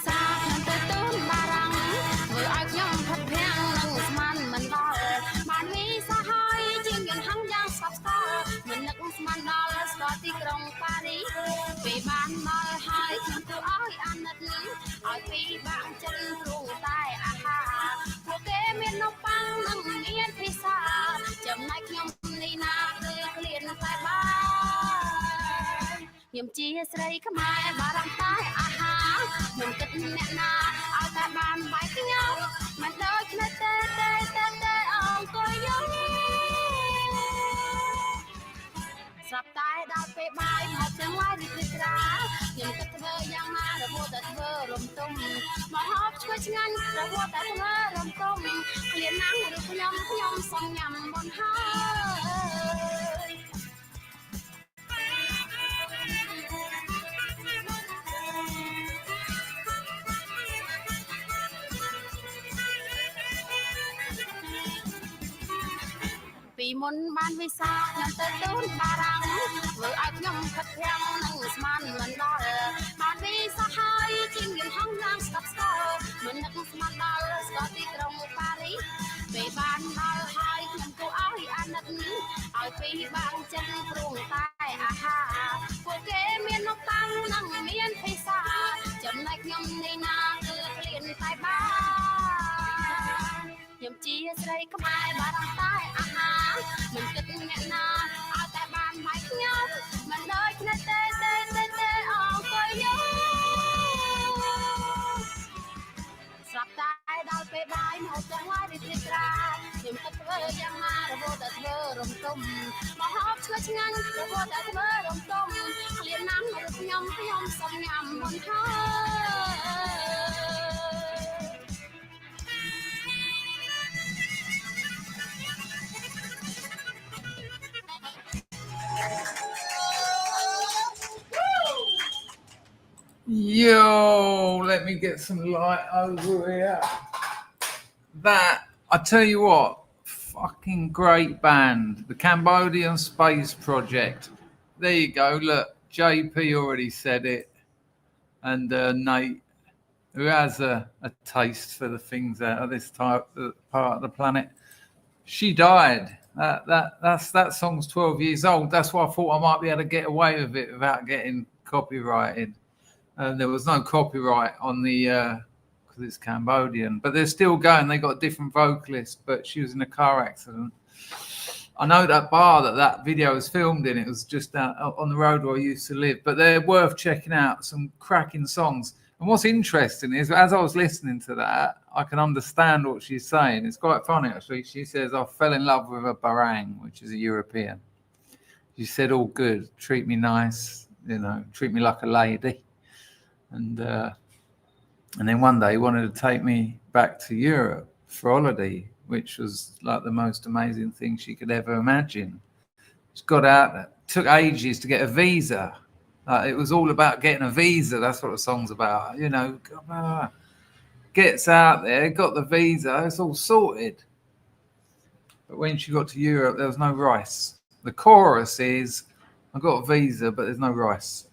សាខ្ញុំទៅទូនបារាំងធ្វើឲ្យខ្ញុំផុតភាំងនឹងស្មានមិនដល់បានវីសាហើយជាងយើងហងយ៉ាងស្កប់ស្កល់មិននឹកស្មានដល់ស្គាល់ទីក្រុងប៉ារីសពេលបានមកហើយខ្ញុំទៅឲ្យអាណិតឲ្យពីបាក់ចិនព្រោះតែអាហារពួកគេមាននំប៉័ងនិងមានភាសាចំណែកខ្ញុំនេះណាគឺក្លៀនតែបានខ្ញុំជាស្រីខ្មែរបារម្ភតែអាហារមិនគិតអ្នកណាឲ្យតែបានបាយខ្ញុំមិនដូចគ្នាទេអង្គុយយំស្រាប់តែដល់ពេលបាយមកទាំងឡាយរីករាយខ្ញុំគិតធ្វើយ៉ាងណារហូតតែធ្វើរំទុំមកហូបឈ្ងុយឆ្ងាញ់រហូតតែធ្វើរំទុំក្លៀនណាស់ឬខ្ញុំសុំញ៉ាំមុនហើយពីមុនបានវិសាខ្ញុំទៅទូនបារាំងធ្វើឲ្យខ្ញុំផិតភាំងនឹងស្មានមិនដល់បានវិសាហើយជាងយើងហងយ៉ាងស្កប់ស្កល់មិននឹកស្មានដល់ស្គាល់ទីក្រុងប៉ារីសពេលបានដល់ហើយខ្ញុំទៅឲ្យអាណិតឲ្យពីបាក់ចិនព្រោះតែអាហារពួកគេមាននំប៉័ងនិងមានភាសាចំណែកខ្ញុំនេះណាគឺក្លៀនតែបានខ្ញុំជាស្រីខ្មែរបារម្ភតែអាហារមិនគិតអ្នកណាឲ្យតែបានបាយខ្ញុំមិនដូចគ្នាទេអង្គុយយំស្រាប់តែដល់ពេលបាយមកទាំងឡាយរីករាយខ្ញុំគិតធ្វើយ៉ាងណារហូតតែធ្វើរំទុំមកហូបឈ្ងុយឆ្ងាញ់រហូតតែធ្វើរំទុំក្លៀនណាស់ឬខ្ញុំសុំញ៉ាំមុនហើយ Yo, let me get some light over here. That, I tell you what, fucking great band. The Cambodian Space Project. There you go. Look, JP already said it. And Nate, who has a taste for the things out of this type part of the planet. She died. That song's 12 years old. That's why I thought I might be able to get away with it without getting copyrighted. There was no copyright on the because it's Cambodian, but they're still going. They got a different vocalist, but she was in a car accident. I know that bar that video was filmed in. It was just out on the road where I used to live. But they're worth checking out. Some cracking songs. And what's interesting is, as I was listening to that, I can understand what she's saying. It's quite funny actually. She says, "I fell in love with a barang," which is a European. She said, "All good, treat me nice, treat me like a lady." And then one day he wanted to take me back to Europe for holiday, which was like the most amazing thing she could ever imagine. She got out, took ages to get a visa. It was all about getting a visa. That's what the song's about. Gets out there, got the visa, it's all sorted. But when she got to Europe, there was no rice. The chorus is, "I got a visa, but there's no rice."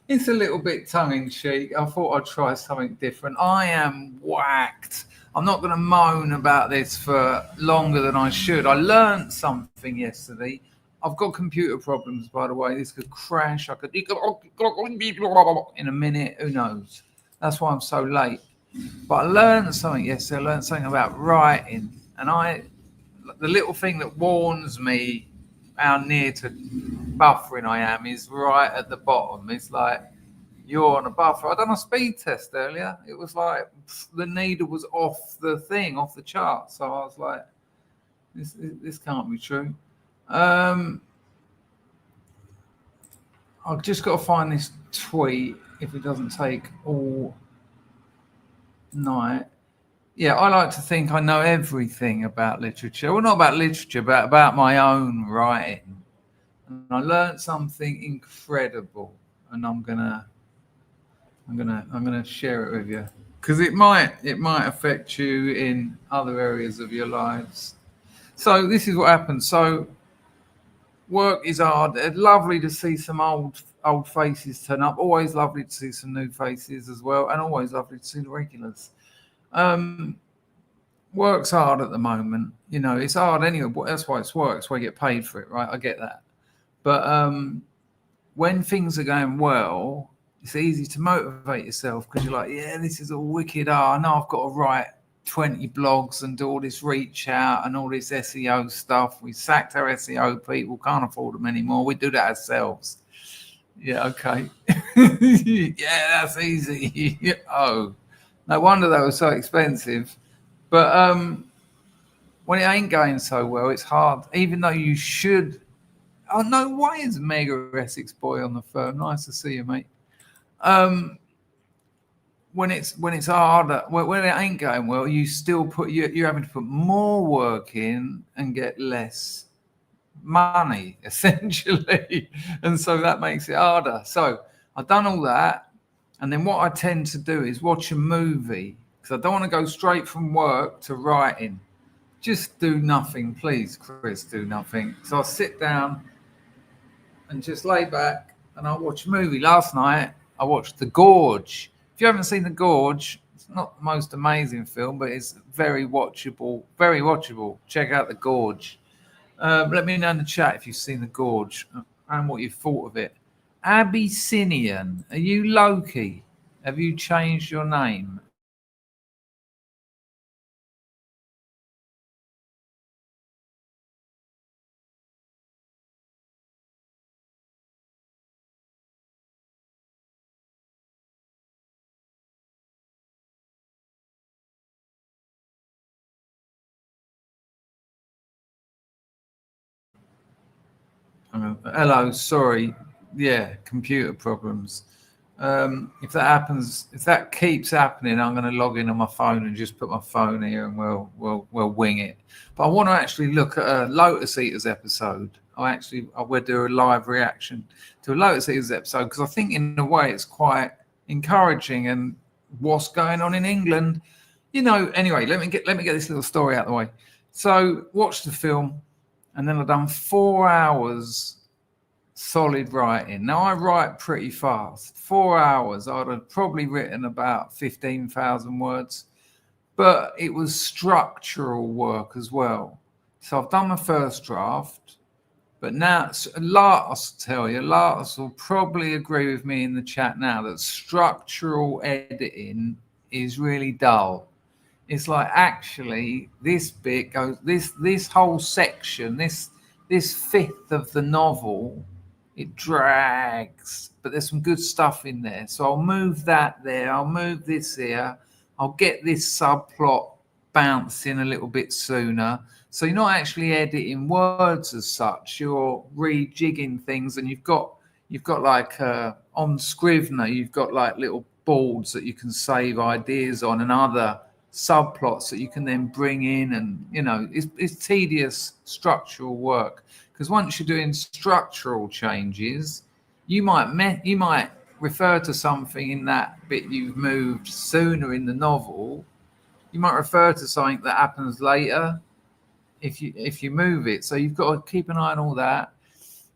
It's a little bit tongue-in-cheek. I thought I'd try something different. I am whacked. I'm not going to moan about this for longer than I should. I learned something yesterday. I've got computer problems, by the way. This could crash. I could in a minute. Who knows? That's why I'm so late. But I learned something yesterday. I learned something about writing. And the little thing that warns me how near to buffering I am is right at the bottom. It's like you're on a buffer. I done a speed test earlier. It was like the needle was off the thing, off the chart. So I was like, this can't be true. I've just got to find this tweet if it doesn't take all night. Yeah, I like to think I know everything about literature. Well, not about literature, but about my own writing. And I learned something incredible, and I'm gonna share it with you because it might affect you in other areas of your lives. So this is what happened. So work is hard. It's lovely to see some old old faces turn up. Always lovely to see some new faces as well, and always lovely to see the regulars. Work's hard at the moment. You know, it's hard anyway. That's why it's work. That's why you get paid for it, right? I get that. But when things are going well, it's easy to motivate yourself because you're like, yeah, this is all wicked. I know I've got to write 20 blogs and do all this reach out and all this SEO stuff. We sacked our SEO people, can't afford them anymore. We do that ourselves. Yeah, okay. Yeah, that's easy. Oh, no wonder they were so expensive. But when it ain't going so well, it's hard, even though you should. Oh, no, why is Mega Essex Boy on the phone? Nice to see you, mate. When it's harder, when it ain't going well, you still you're having to put more work in and get less money, essentially. And so that makes it harder. So I've done all that. And then what I tend to do is watch a movie because I don't want to go straight from work to writing. Just do nothing, please, Chris, do nothing. So I'll sit down and just lay back and I'll watch a movie. Last night, I watched The Gorge. If you haven't seen The Gorge, it's not the most amazing film, but it's very watchable. Very watchable. Check out The Gorge. Let me know in the chat if you've seen The Gorge and what you thought of it. Abyssinian, are you Loki? Have you changed your name? Hello, sorry. Yeah, computer problems. If that happens, if that keeps happening, I'm going to log in on my phone and just put my phone here, and we'll wing it. But I want to actually look at a Lotus Eaters episode. I will do a live reaction to a Lotus Eaters episode because I think in a way it's quite encouraging and what's going on in England. You know. Anyway, let me get this little story out of the way. So watch the film, and then I've done 4 hours. Solid writing. Now I write pretty fast. 4 hours, I'd have probably written about 15,000 words, but it was structural work as well. So I've done my first draft, but now Lars will probably agree with me in the chat now that structural editing is really dull. It's like actually this bit goes, this whole section, this fifth of the novel. It drags, but there's some good stuff in there. So I'll move that there. I'll move this here. I'll get this subplot bouncing a little bit sooner. So you're not actually editing words as such. You're rejigging things, and you've got like on Scrivener, you've got like little boards that you can save ideas on, and other subplots that you can then bring in, and you know it's tedious structural work. Because once you're doing structural changes, you might refer to something in that bit you've moved sooner in the novel. You might refer to something that happens later if you move it. So you've got to keep an eye on all that.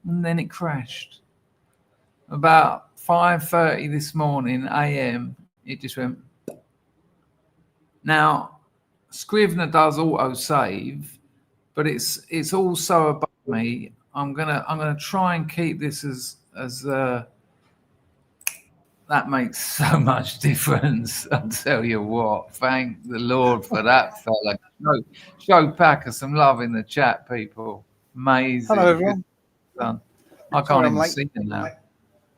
And then it crashed. About 5:30 this morning AM, it just went. Now, Scrivener does auto save, but it's also above me. I'm gonna try and keep this as that makes so much difference. I'll tell you what. Thank the Lord for that fella. Show Packer some love in the chat, people. Amazing. Hello, everyone. I can't even see it now.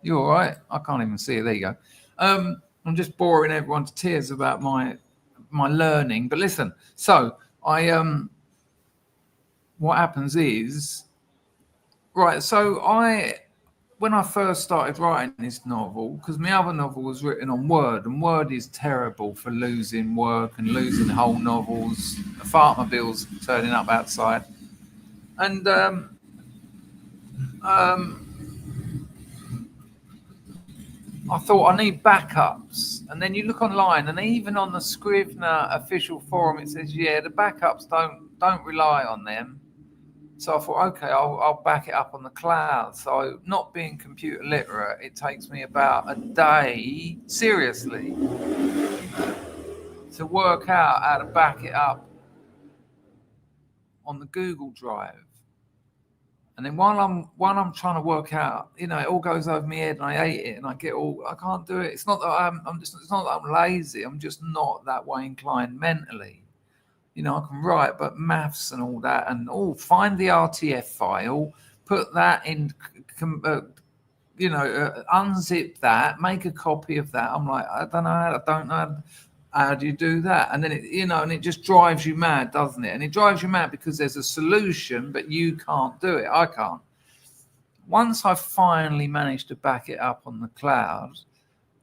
You all right? I can't even see it. There you go. I'm just boring everyone to tears about my learning. But listen, so what happens is, right, so when I first started writing this novel, because my other novel was written on Word, and Word is terrible for losing work and losing whole novels, fartmobiles turning up outside. And I thought I need backups. And then you look online, and even on the Scrivener official forum, it says, yeah, the backups don't rely on them. So I thought, okay, I'll back it up on the cloud. So not being computer literate, it takes me about a day, seriously, to work out how to back it up on the Google Drive. And then while I'm trying to work out, it all goes over my head, and I hate it, and I can't do it. It's not that it's not that I'm lazy. I'm just not that way inclined mentally. I can write, but maths and all that, and find the RTF file, put that in, unzip that, make a copy of that. I'm like, I don't know how do you do that? And then it just drives you mad, doesn't it? And it drives you mad because there's a solution, but you can't do it. I can't. Once I finally managed to back it up on the cloud,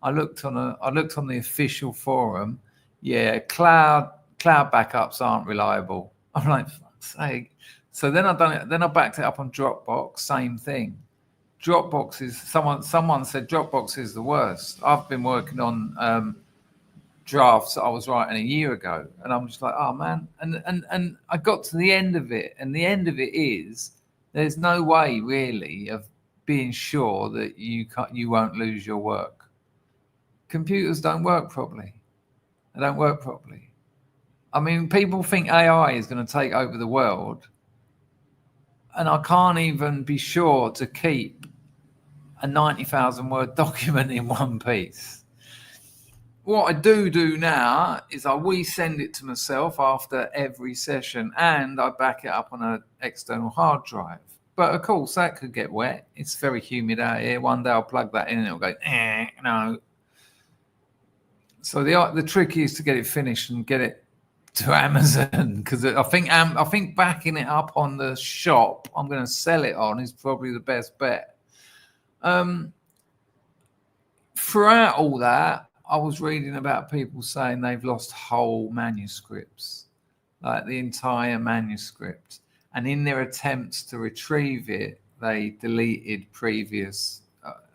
I looked on the official forum. Yeah, cloud backups aren't reliable. I'm like, fuck's sake. So then I done it. Then I backed it up on Dropbox. Same thing. Dropbox is someone said Dropbox is the worst. I've been working on drafts that I was writing a year ago, and I'm just like, oh man. And I got to the end of it, and the end of it is there's no way really of being sure that you won't lose your work. Computers don't work properly. They don't work properly. I mean, people think AI is going to take over the world, and I can't even be sure to keep a 90,000 word document in one piece. What I do now is I resend it to myself after every session, and I back it up on an external hard drive. But of course, that could get wet. It's very humid out here. One day I'll plug that in and it'll go, no. So the trick is to get it finished and get it to Amazon, because I think backing it up on the shop I'm going to sell it on is probably the best bet. Throughout all that, I was reading about people saying they've lost whole manuscripts, like the entire manuscript, and in their attempts to retrieve it, they deleted previous.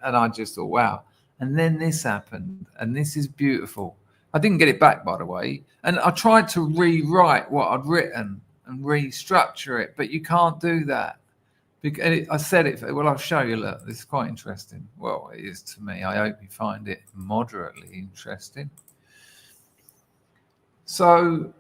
And I just thought, wow. And then this happened, and this is beautiful. I didn't get it back, by the way. And I tried to rewrite what I'd written and restructure it, but you can't do that. I said it, well, I'll show you, look, this is quite interesting. Well, it is to me. I hope you find it moderately interesting. So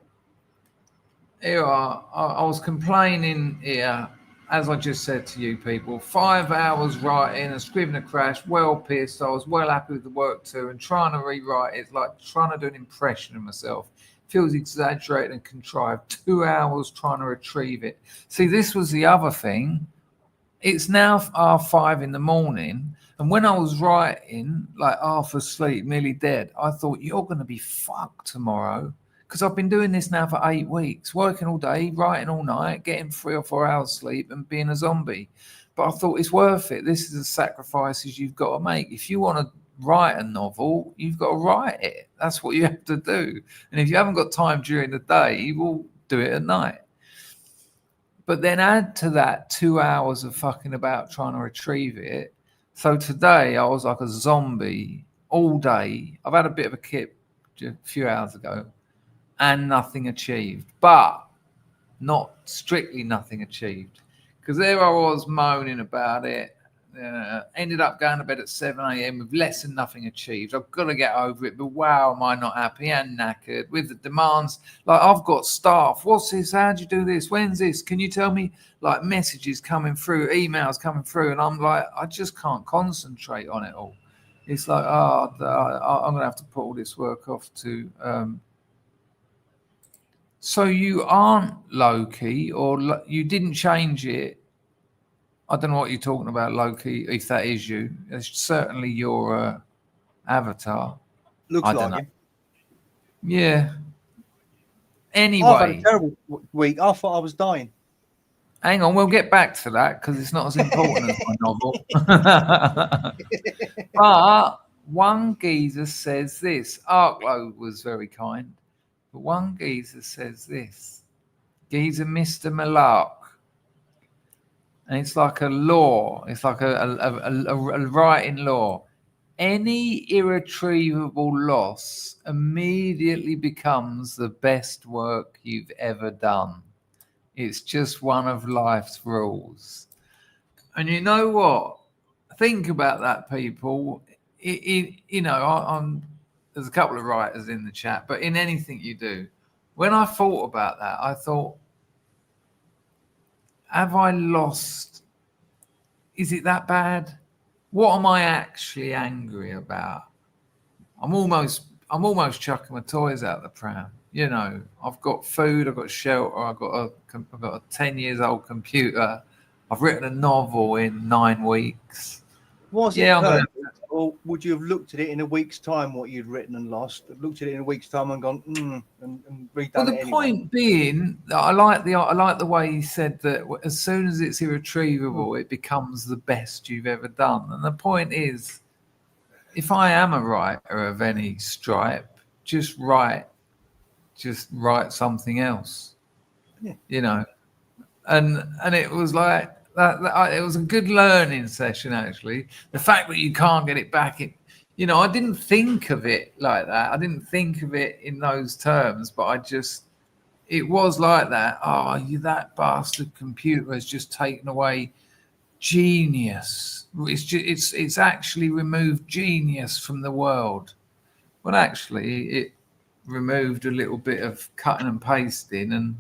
here I was complaining here, as I just said to you people, 5 hours writing, a Scrivener crash, well pissed. I was well happy with the work too, and trying to rewrite it, like trying to do an impression of myself. Feels exaggerated and contrived. 2 hours trying to retrieve it. See, this was the other thing. It's now 5 a.m, and when I was writing, like half asleep, nearly dead, I thought, you're going to be fucked tomorrow. Because I've been doing this now for 8 weeks, working all day, writing all night, getting 3 or 4 hours sleep and being a zombie. But I thought it's worth it. This is the sacrifices you've got to make. If you want to write a novel, you've got to write it. That's what you have to do. And if you haven't got time during the day, you will do it at night. But then add to that 2 hours of fucking about trying to retrieve it. So today I was like a zombie all day. I've had a bit of a kip a few hours ago. And nothing achieved, but not strictly nothing achieved, because there I was moaning about it. Ended up going to bed at 7 a.m. with less than nothing achieved. I've got to get over it, but wow, am I not happy and knackered with the demands. Like, I've got staff. What's this? How do you do this? When's this? Can you tell me? Like, messages coming through, emails coming through, and I'm like, I just can't concentrate on it all. It's like, I'm going to have to put all this work off to. So you aren't Loki, or you didn't change it. I don't know what you're talking about, Loki, if that is you. It's certainly your avatar. Looks like him. Yeah. Anyway. I've had a terrible week. I thought I was dying. Hang on, we'll get back to that, because it's not as important as my novel. But one geezer says this. Arklow was very kind. But one geezer says this. Geezer Mr. Malark. And it's like a law. It's like a writing law. Any irretrievable loss immediately becomes the best work you've ever done. It's just one of life's rules. And you know what? Think about that, people. There's a couple of writers in the chat, but in anything you do, when I thought about that, I thought, have I lost? Is it that bad? What am I actually angry about? I'm almost chucking my toys out the pram. I've got food, I've got shelter, I've got a 10 years old computer. I've written a novel in 9 weeks. Was it perfect, or would you have looked at it in a week's time, what you'd written and lost, looked at it in a week's time and gone, and redone it anyway? Well, the point being that I like the way he said that as soon as it's irretrievable, it becomes the best you've ever done. And the point is, if I am a writer of any stripe, just write something else. Yeah. And it was like that. It was a good learning session, actually. The fact that you can't get it back, I didn't think of it like that. I didn't think of it in those terms, but it was like that. Oh, that bastard computer has just taken away genius. It's actually removed genius from the world. Well, actually, it removed a little bit of cutting and pasting and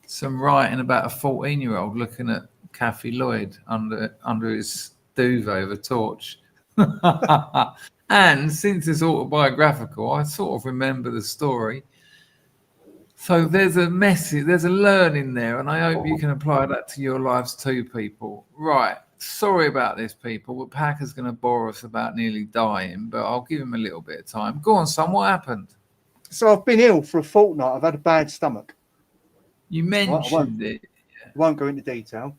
some writing about a 14-year-old looking at Kathy Lloyd under his duvet with a torch. And since it's autobiographical, I sort of remember the story. So there's a message, there's a learning there, and I hope you can apply that to your lives too, people. Right. Sorry about this, people, but Packer's going to bore us about nearly dying, but I'll give him a little bit of time. Go on, son, what happened? So I've been ill for a fortnight. I've had a bad stomach. You mentioned it. I won't go into detail,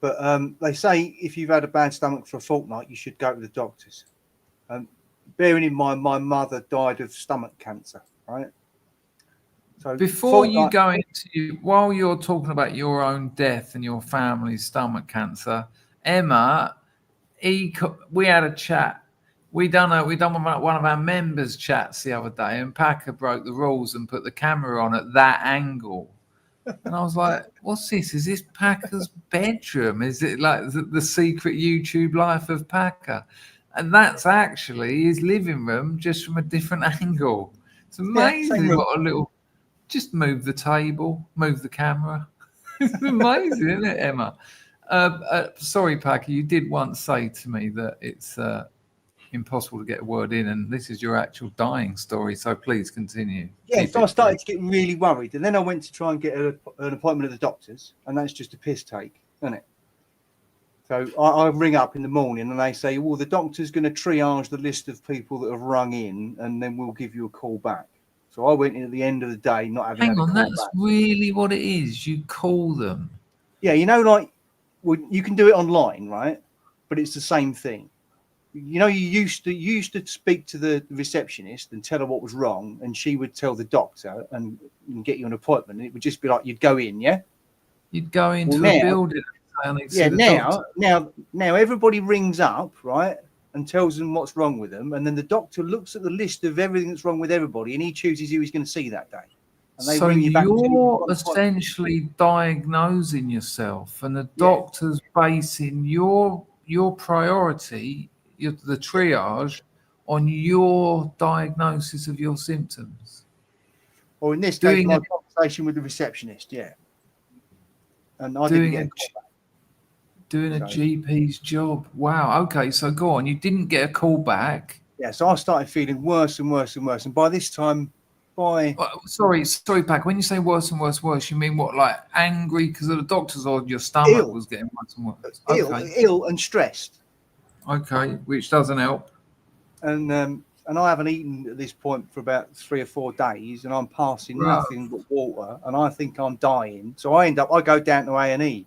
but they say if you've had a bad stomach for a fortnight, you should go to the doctors. Bearing in mind, my mother died of stomach cancer, right? So before you go into, while you're talking about your own death and your family's stomach cancer, Emma, we had a chat. We done one of our members' chats the other day, and Packer broke the rules and put the camera on at that angle. And I was like, what's this? Is this Packer's bedroom? Is it like the secret YouTube life of Packer? And that's actually his living room, just from a different angle. It's amazing what a little... Just move the table, move the camera. It's amazing, isn't it, Emma? Sorry, Packer, you did once say to me that it's impossible to get a word in, and this is your actual dying story, so please continue. Yeah, so I started to get really worried, and then I went to try and get an appointment at the doctor's, and that's just a piss take, isn't it? So I ring up in the morning, and they say, well, the doctor's going to triage the list of people that have rung in, and then we'll give you a call back. So I went in at the end of the day, not having. Hang on, that's really what it is. You call them. Yeah, you can do it online, right? But it's the same thing. You used to speak to the receptionist and tell her what was wrong, and she would tell the doctor and get you an appointment. And it would just be like you'd go in, yeah. You'd go into a building. Yeah, now everybody rings up, right, and tells them what's wrong with them, and then the doctor looks at the list of everything that's wrong with everybody, and he chooses who he's going to see that day. And they ring you back. You're essentially diagnosing yourself, and the doctor's basing your priority, the triage, on your diagnosis of your symptoms. Or in this case, my conversation with the receptionist, and I didn't get a call back. Doing a GP's job. Wow. Okay, so go on. You didn't get a call back. Yeah, so I started feeling worse and worse and worse. And by this time, sorry, Pack. When you say worse and worse, you mean what? Like angry because of the doctors, or your stomach was getting worse and worse? Ill and stressed. Okay, which doesn't help. And I haven't eaten at this point for about 3 or 4 days, and I'm passing nothing but water, and I think I'm dying. So I go down to A&E.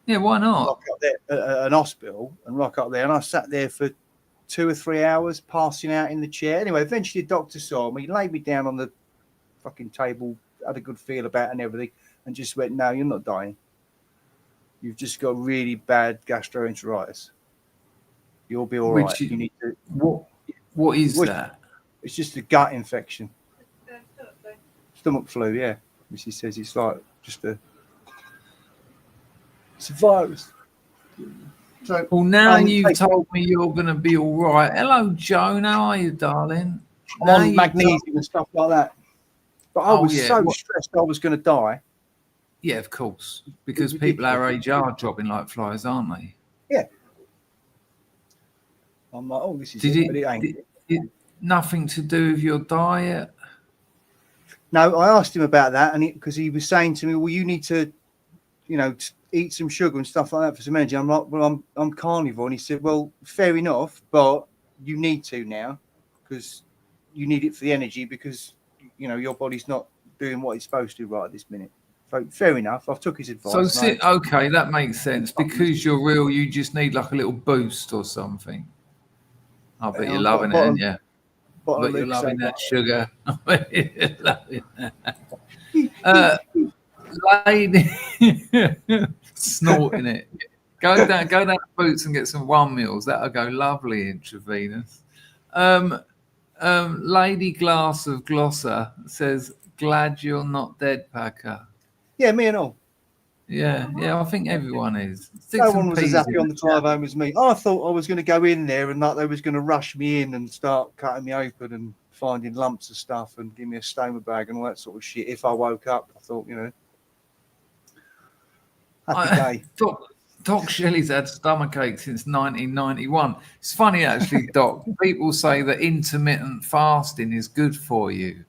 Yeah, why not? Rock up there at an hospital and rock up there, and I sat there for 2 or 3 hours, passing out in the chair. Anyway, eventually the doctor saw me, laid me down on the fucking table, had a good feel about it and everything, and just went, "No, you're not dying. You've just got really bad gastroenteritis. You'll be all right. You need to." What is that? It's just a gut infection. Stomach flu, yeah. She says it's like just a It's a virus. So Well, now you've told me you're going to be all right. Hello, Joan. How are you, darling? I'm on magnesium and stuff like that. But I was so stressed I was going to die. Yeah, of course. Because people our age are dropping like flies, aren't they? Yeah. I'm like, oh, this is it, but it ain't. Nothing to do with your diet? No, I asked him about that, and because he was saying to me, well, you need to, eat some sugar and stuff like that for some energy. I'm like, well, I'm carnivore. And he said, well, fair enough, but you need to now because you need it for the energy because, your body's not doing what it's supposed to right at this minute. So fair enough. I've took his advice. So, okay, that makes sense. Because you're real, you just need like a little boost or something. I bet you're loving it, aren't you? But you're loving that sugar. I bet you're loving that. Lady, snorting it. Go down to Boots and get some 1 meals. That'll go lovely intravenous. Lady Glass of Glossa says, "Glad you're not dead, Packer." Yeah, me and all. Yeah, I think everyone is. No one was as happy on the drive home as me. I thought I was going to go in there and like they was going to rush me in and start cutting me open and finding lumps of stuff and give me a stoma bag and all that sort of shit. If I woke up, I thought, happy day. Doc Shelley's had stomachache since 1991. It's funny, actually, Doc. People say that intermittent fasting is good for you.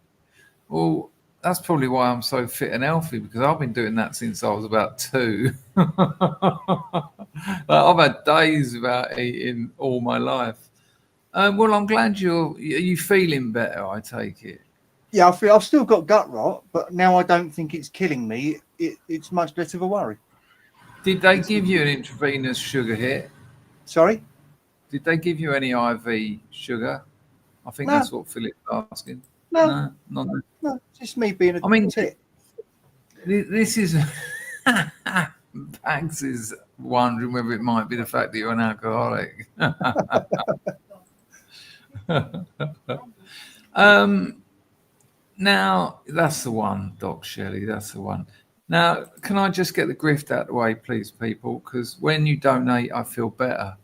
Well, that's probably why I'm so fit and healthy, because I've been doing that since I was about 2. I've had days without eating all my life. Well, I'm glad you feeling better, I take it. Yeah, I've still got gut rot, but now I don't think it's killing me. It's much less of a worry. Did they give you an intravenous sugar hit? Sorry? Did they give you any IV sugar? I think that's what Philip's asking. No, just me being a tit. This is Bags is wondering whether it might be the fact that you're an alcoholic. Now that's the one, Doc Shelley. That's the one. Now, can I just get the grift out of the way, please, people? Because when you donate, I feel better.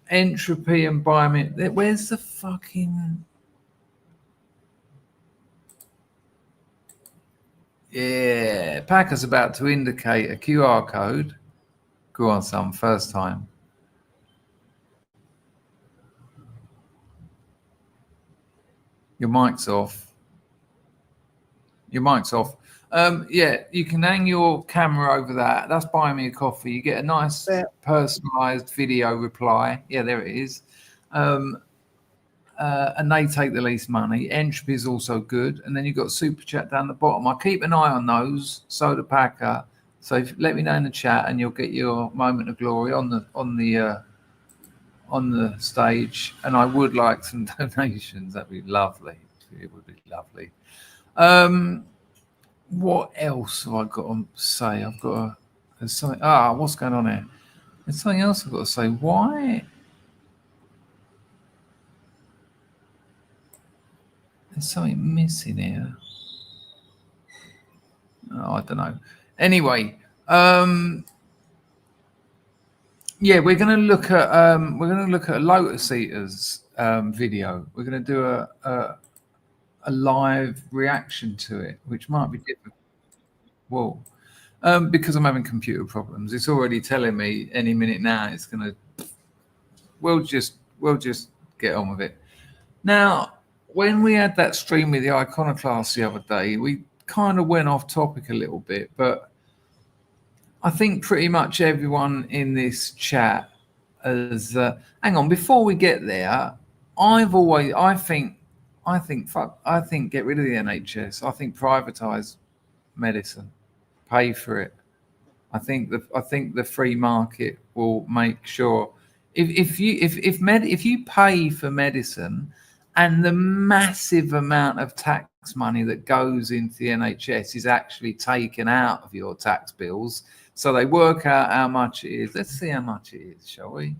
Entropy and biomet. Where's the fucking? Yeah, Packer's about to indicate a QR code. Go on, son, first time. Your mic's off. Yeah, you can hang your camera over that. That's buying me a coffee. You get a nice personalized video reply. Yeah, there it is. And they take the least money. Entropy is also good. And then you've got super chat down the bottom. I keep an eye on those. Soda Packer. So let me know in the chat, and you'll get your moment of glory on the stage. And I would like some donations. That'd be lovely. It would be lovely. What else have I got to say? I've got something. What's going on here? There's something else I've got to say. Why? There's something missing here. I don't know. Anyway, yeah, we're going to look at a Lotus Eaters video. We're going to do a live reaction to it, which might be difficult. Well, because I'm having computer problems. It's already telling me any minute now it's going to. We'll just get on with it. Now, when we had that stream with the iconoclast the other day, we kind of went off topic a little bit, but I think pretty much everyone in this chat has. Hang on, before we get there, I think get rid of the NHS. I think privatise medicine, pay for it. I think the free market will make sure if you pay for medicine, and the massive amount of tax money that goes into the NHS is actually taken out of your tax bills. So they work out how much it is. Let's see how much it is, shall we?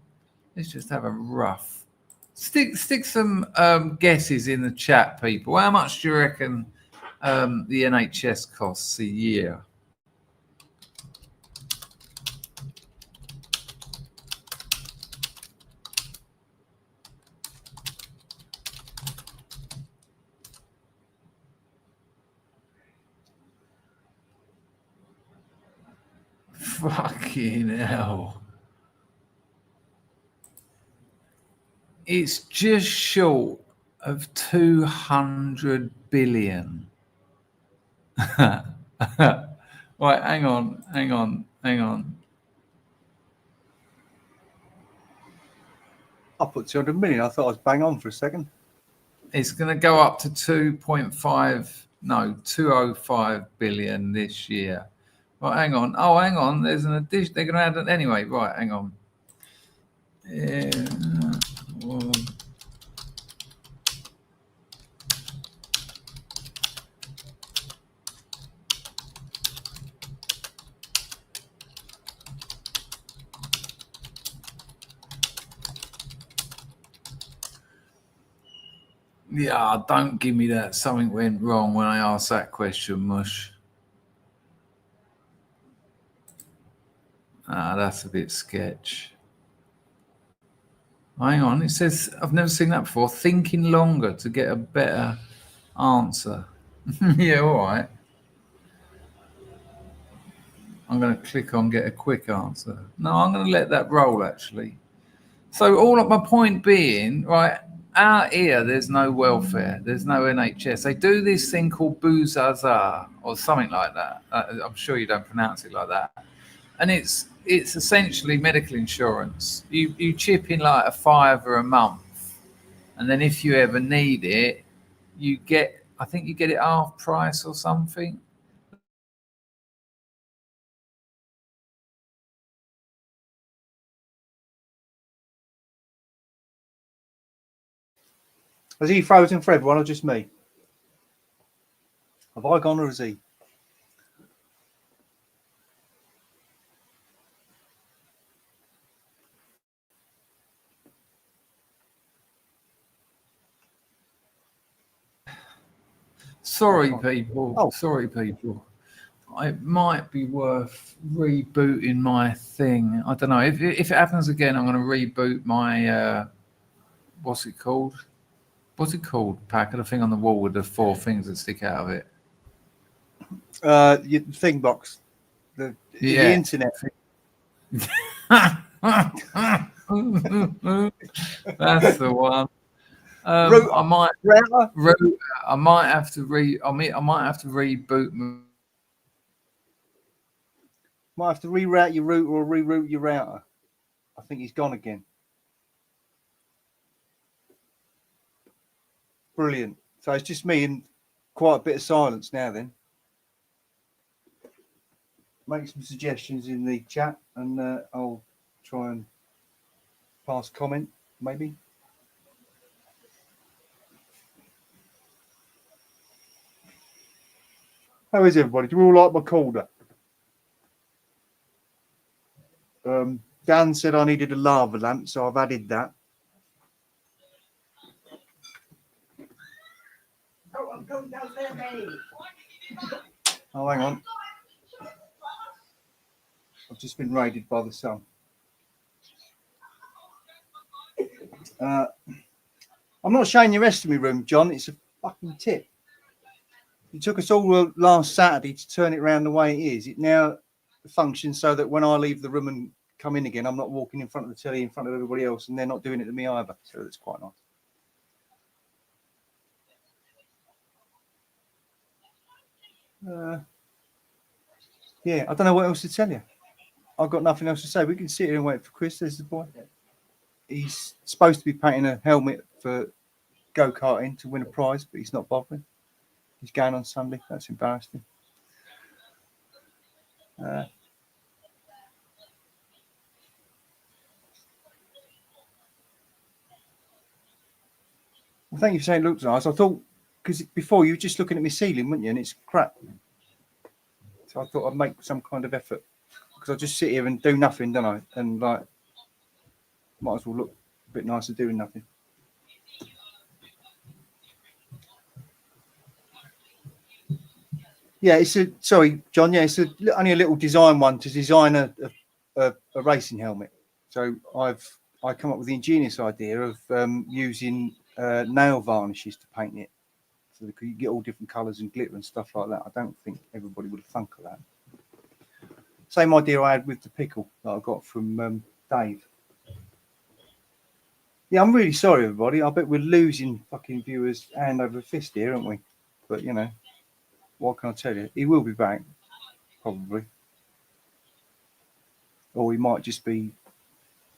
Let's just have a rough. Stick some guesses in the chat, people. How much do you reckon the NHS costs a year? Fucking hell. It's just short of 200 billion. Right, hang on. I put 200 million. I thought I was bang on for a second. It's going to go up to 205 billion this year. Right, hang on. Oh, hang on. There's an addition. They're going to add it anyway. Right, hang on. Yeah. Well, yeah, don't give me that. Something went wrong when I asked that question, Mush. That's a bit sketch. Hang on, it says, I've never seen that before. Thinking longer to get a better answer. Yeah, all right. I'm going to click on get a quick answer. No, I'm going to let that roll, actually. So all of my point being, right, out here, there's no welfare. There's no NHS. They do this thing called Bouzaza or something like that. I'm sure you don't pronounce it like that. And it's essentially medical insurance. You chip in like $5 a month. And then if you ever need it, you get, I think you get it half price or something. Has he frozen for everyone or just me? Have I gone or is he? Sorry, people. Sorry, people. It might be worth rebooting my thing. I don't know. If it happens again, I'm going to reboot my, what's it called? What's it called? Pack of the thing on the wall with the 4 things that stick out of it. Your thing box. The internet. That's the one. I might have to reboot. Might have to reroute your router or reroute your router. I think he's gone again. Brilliant. So it's just me in quite a bit of silence now then. Make some suggestions in the chat and I'll try and pass comment maybe. How is everybody? Do you all like my calder? Dan said I needed a lava lamp, so I've added that. Oh, hang on. I've just been raided by the sun. I'm not showing the rest of my room, John. It's a fucking tip. It took us all last Saturday to turn it around the way it is. It now functions so that when I leave the room and come in again, I'm not walking in front of the telly in front of everybody else, and they're not doing it to me either. So that's quite nice. Yeah, I don't know what else to tell you. I've got nothing else to say. We can sit here and wait for Chris. There's the boy. He's supposed to be painting a helmet for go-karting to win a prize, but he's not bothering. He's going on Sunday. That's embarrassing. Well, thank you for saying it looks nice. I thought, because before you were just looking at my ceiling, weren't you? And it's crap. So I thought I'd make some kind of effort. Because I just sit here and do nothing, don't I? And like, might as well look a bit nicer doing nothing. Yeah, sorry, John. Yeah, it's only a little design one to design a racing helmet. So I come up with the ingenious idea of using nail varnishes to paint it, so that you get all different colours and glitter and stuff like that. I don't think everybody would have thunk of that. Same idea I had with the pickle that I got from Dave. Yeah, I'm really sorry, everybody. I bet we're losing fucking viewers hand over fist here, aren't we? But, you know, what can I tell you? He will be back, probably. Or he might just be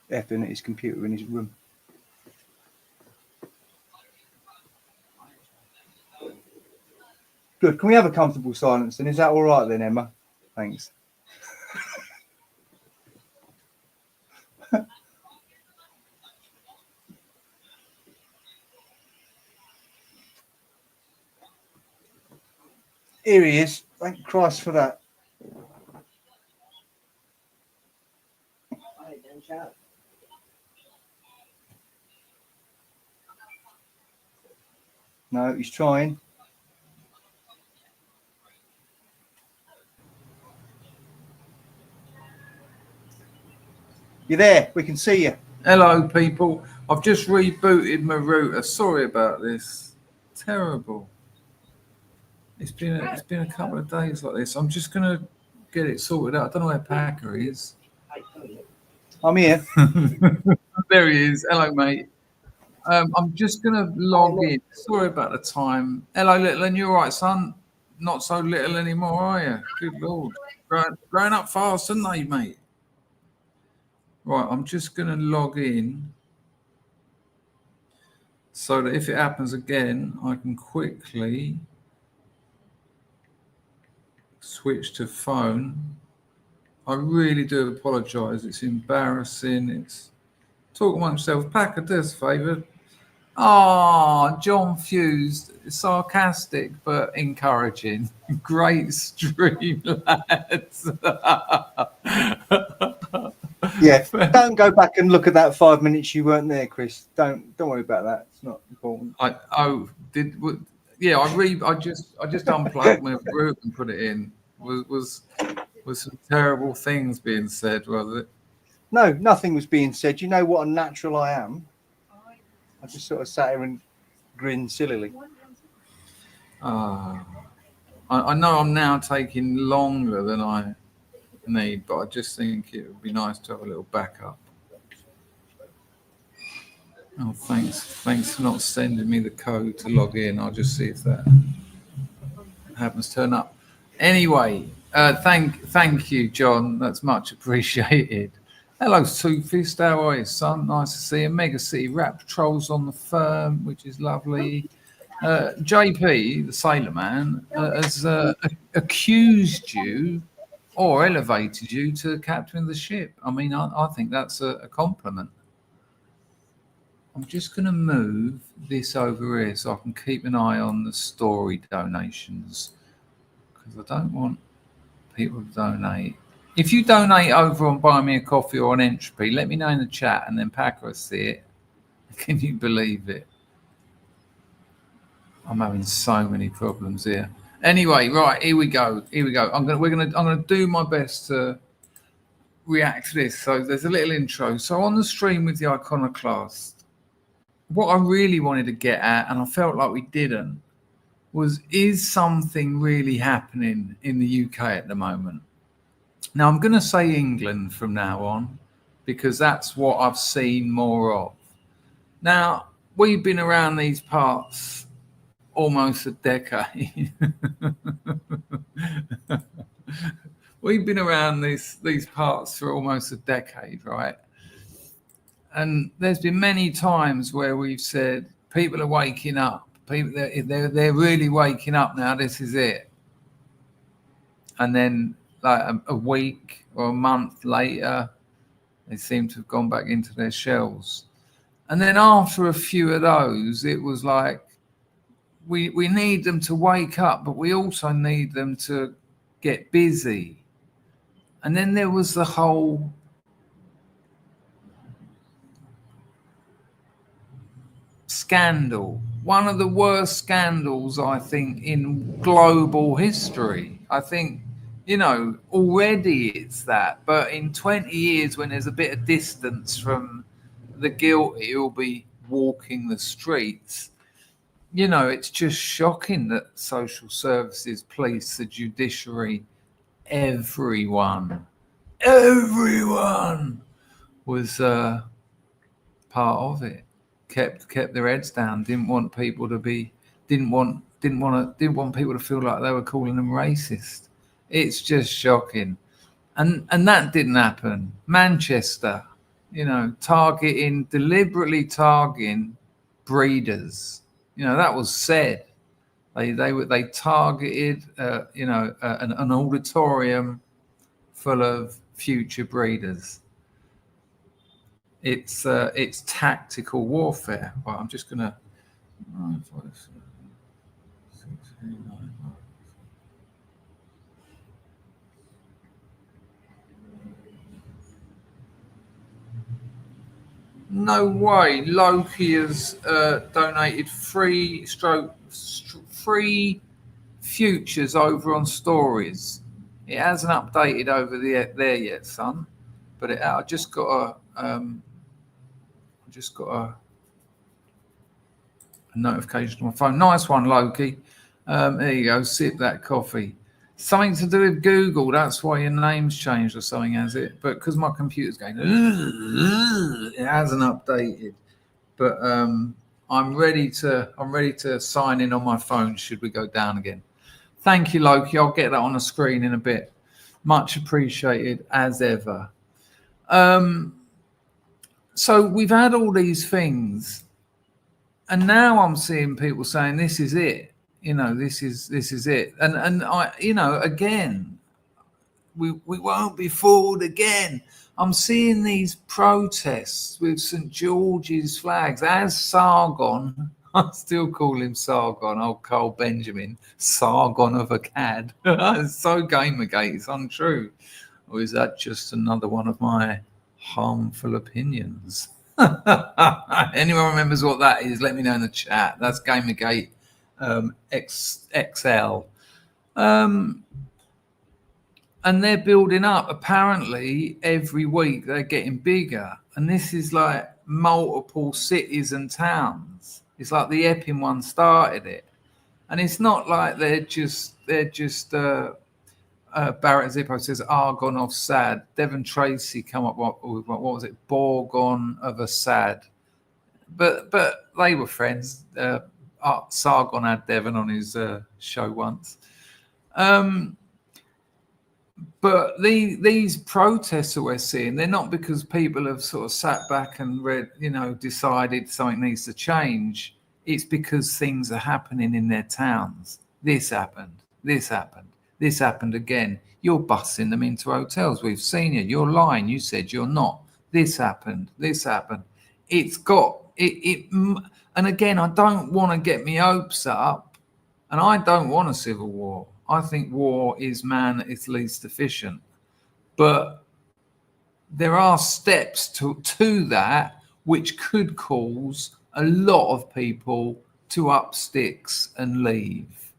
effing at his computer in his room. Good. Can we have a comfortable silence? And is that all right then, Emma? Thanks. Here he is. Thank Christ for that. No, he's trying. You're there. We can see you. Hello, people. I've just rebooted my router. Sorry about this. Terrible. It's been a couple of days like this. I'm just gonna get it sorted out. I don't know where Packer is. I'm here. There he is. Hello, mate. I'm just gonna log in. Sorry about the time. Hello, little, and you all right, son? Not so little anymore, are you? Good Lord. Growing up fast, aren't they, mate? Right, I'm just gonna log in so that if it happens again, I can quickly switch to phone. I really do apologise. It's embarrassing. It's talk amongst yourself. Packer, do us a favour. Ah, John Fused, sarcastic but encouraging. Great stream, lads. Yeah, don't go back and look at that 5 minutes you weren't there, Chris. Don't worry about that. It's not important. I just unplugged my route and put it in. Was some terrible things being said, was it? No, nothing was being said. You know what a natural I am. I just sort of sat here and grinned sillily. I know I'm now taking longer than I need, but I just think it would be nice to have a little backup. Oh, thanks for not sending me the code to log in. I'll just see if that happens to turn up. Anyway, thank you, John. That's much appreciated. Hello, Two-Fist. How are you, son? Nice to see you. Mega City Rap Patrol's on the firm, which is lovely. JP, the Sailor Man, has accused you or elevated you to captain of the ship. I mean, I think that's a compliment. I'm just going to move this over here so I can keep an eye on the story donations, because I don't want people to donate. If you donate over on Buy Me a Coffee or on Entropy, let me know in the chat, and then Packer will see it. Can you believe it? I'm having so many problems here. Anyway, right, here we go. I'm gonna do my best to react to this. So there's a little intro. So on the stream with the iconoclast, what I really wanted to get at, and I felt like we didn't, was, is something really happening in the UK at the moment? Now, I'm going to say England from now on, because that's what I've seen more of. Now, we've been around these parts almost a decade. We've been around these parts for almost a decade, right? And there's been many times where we've said people are waking up. People, they're really waking up now. This is it. And then, like a week or a month later, they seem to have gone back into their shells. And then after a few of those, it was like, we need them to wake up, but we also need them to get busy. And then there was the whole scandal, one of the worst scandals, I think, in global history. I think, you know, already it's that, but in 20 years, when there's a bit of distance from the guilty who'll be walking the streets, you know, it's just shocking that social services, police, the judiciary, everyone everyone was part of it. Kept their heads down. Didn't want people to feel like they were calling them racist. It's just shocking. And that didn't happen. Manchester, deliberately targeting breeders. That was said. They targeted an auditorium full of future breeders. It's tactical warfare. Right, I'm just gonna. No way. Loki has donated free futures over on stories. It hasn't updated over there yet, son. But I just got a notification on my phone. Nice one, Loki. There you go. Sip that coffee. Something to do with Google. That's why your name's changed or something, has it? But because my computer's going, it hasn't updated. But I'm ready to sign in on my phone. Should we go down again? Thank you, Loki. I'll get that on the screen in a bit. Much appreciated as ever. So we've had all these things, and now I'm seeing people saying this is it. This is it. And I, again, we won't be fooled again. I'm seeing these protests with St. George's flags as Sargon. I still call him Sargon, old Carl Benjamin, Sargon of Akkad. It's so Gamergate, it's untrue. Or is that just another one of my harmful opinions? Anyone remembers what that is? Let me know in the chat. That's Gamergate XL. And they're building up. Apparently, every week they're getting bigger. And this is like multiple cities and towns. It's like the Epping one started it. And it's not like they're just Barrett Zippo says Argon of Sad. Devon Tracy come up with what was it? Borgon of Assad. But they were friends. Sargon had Devon on his show once. But these protests that we're seeing, they're not because people have sort of sat back and decided something needs to change. It's because things are happening in their towns. This happened. This happened. This happened again. You're bussing them into hotels. We've seen you. You're lying. You said you're not. This happened. This happened. It's got it. And again, I don't want to get my hopes up, and I don't want a civil war. I think war is man at its least efficient. But there are steps to that which could cause a lot of people to up sticks and leave.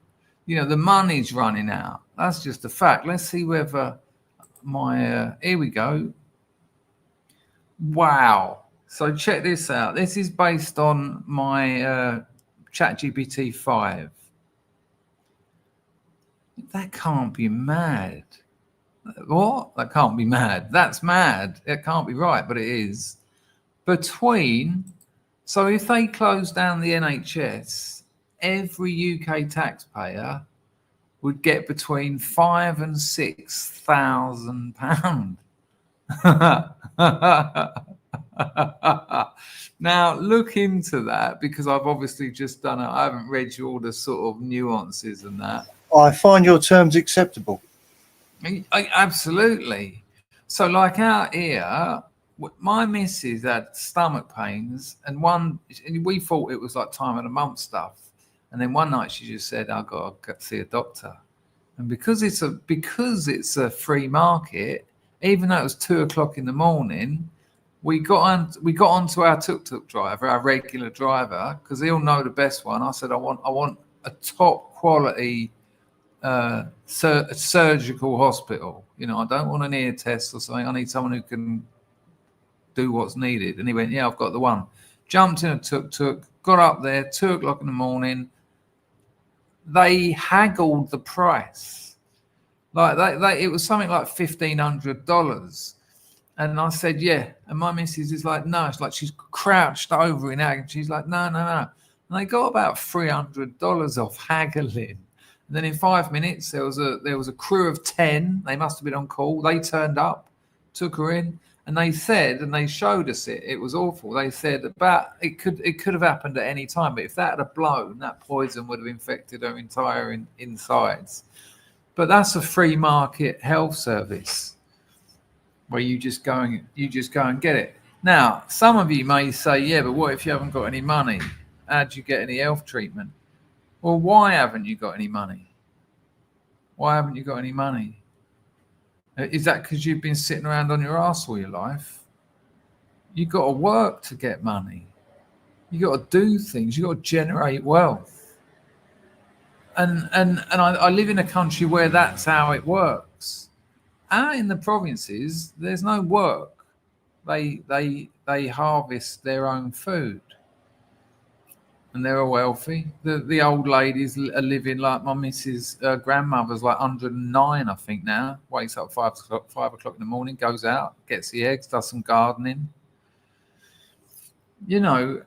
The money's running out. That's just a fact. Let's see whether my... here we go. Wow. So check this out. This is based on my ChatGPT 5. That can't be mad. What? That can't be mad. That's mad. It can't be right, but it is. So if they close down the NHS, every UK taxpayer would get between £5,000 and £6,000. Now look into that, because I've obviously just done it. I haven't read you all the sort of nuances and that. I find your terms acceptable. Absolutely. So like out here, my missus had stomach pains, and we thought it was like time of the month stuff. And then one night she just said, I've got to see a doctor. And because it's a free market, even though it was 2:00 in the morning, we got onto our tuk-tuk driver, our regular driver, because he'll know the best one. I said, I want a top quality surgical hospital. I don't want an ear test or something. I need someone who can do what's needed. And he went, yeah, I've got the one. Jumped in a tuk-tuk, got up there, 2:00 in the morning. They haggled the price. Like it was something like $1,500. And I said, yeah. And my missus is like, no. It's like she's crouched over in agony. She's like, no. And they got about $300 off haggling. And then in 5 minutes, there was a crew of 10. They must have been on call. They turned up, took her in, and they said, and they showed us it. It was awful. They said about it could have happened at any time, but if that had blown, that poison would have infected her entire insides. But that's a free market health service where you just go and get it. Now, some of you may say, yeah, but what if you haven't got any money? How do you get any health treatment? Well, why haven't you got any money? Why haven't you got any money? Is that because you've been sitting around on your ass all your life? You've got to work to get money. You've got to do things. You've got to generate wealth. And I live in a country where that's how it works. Out in the provinces, there's no work. They harvest their own food. And they're all wealthy. The old ladies are living like my missus' grandmother's like 109, I think now. Wakes up 5 o'clock in the morning, goes out, gets the eggs, does some gardening. You know,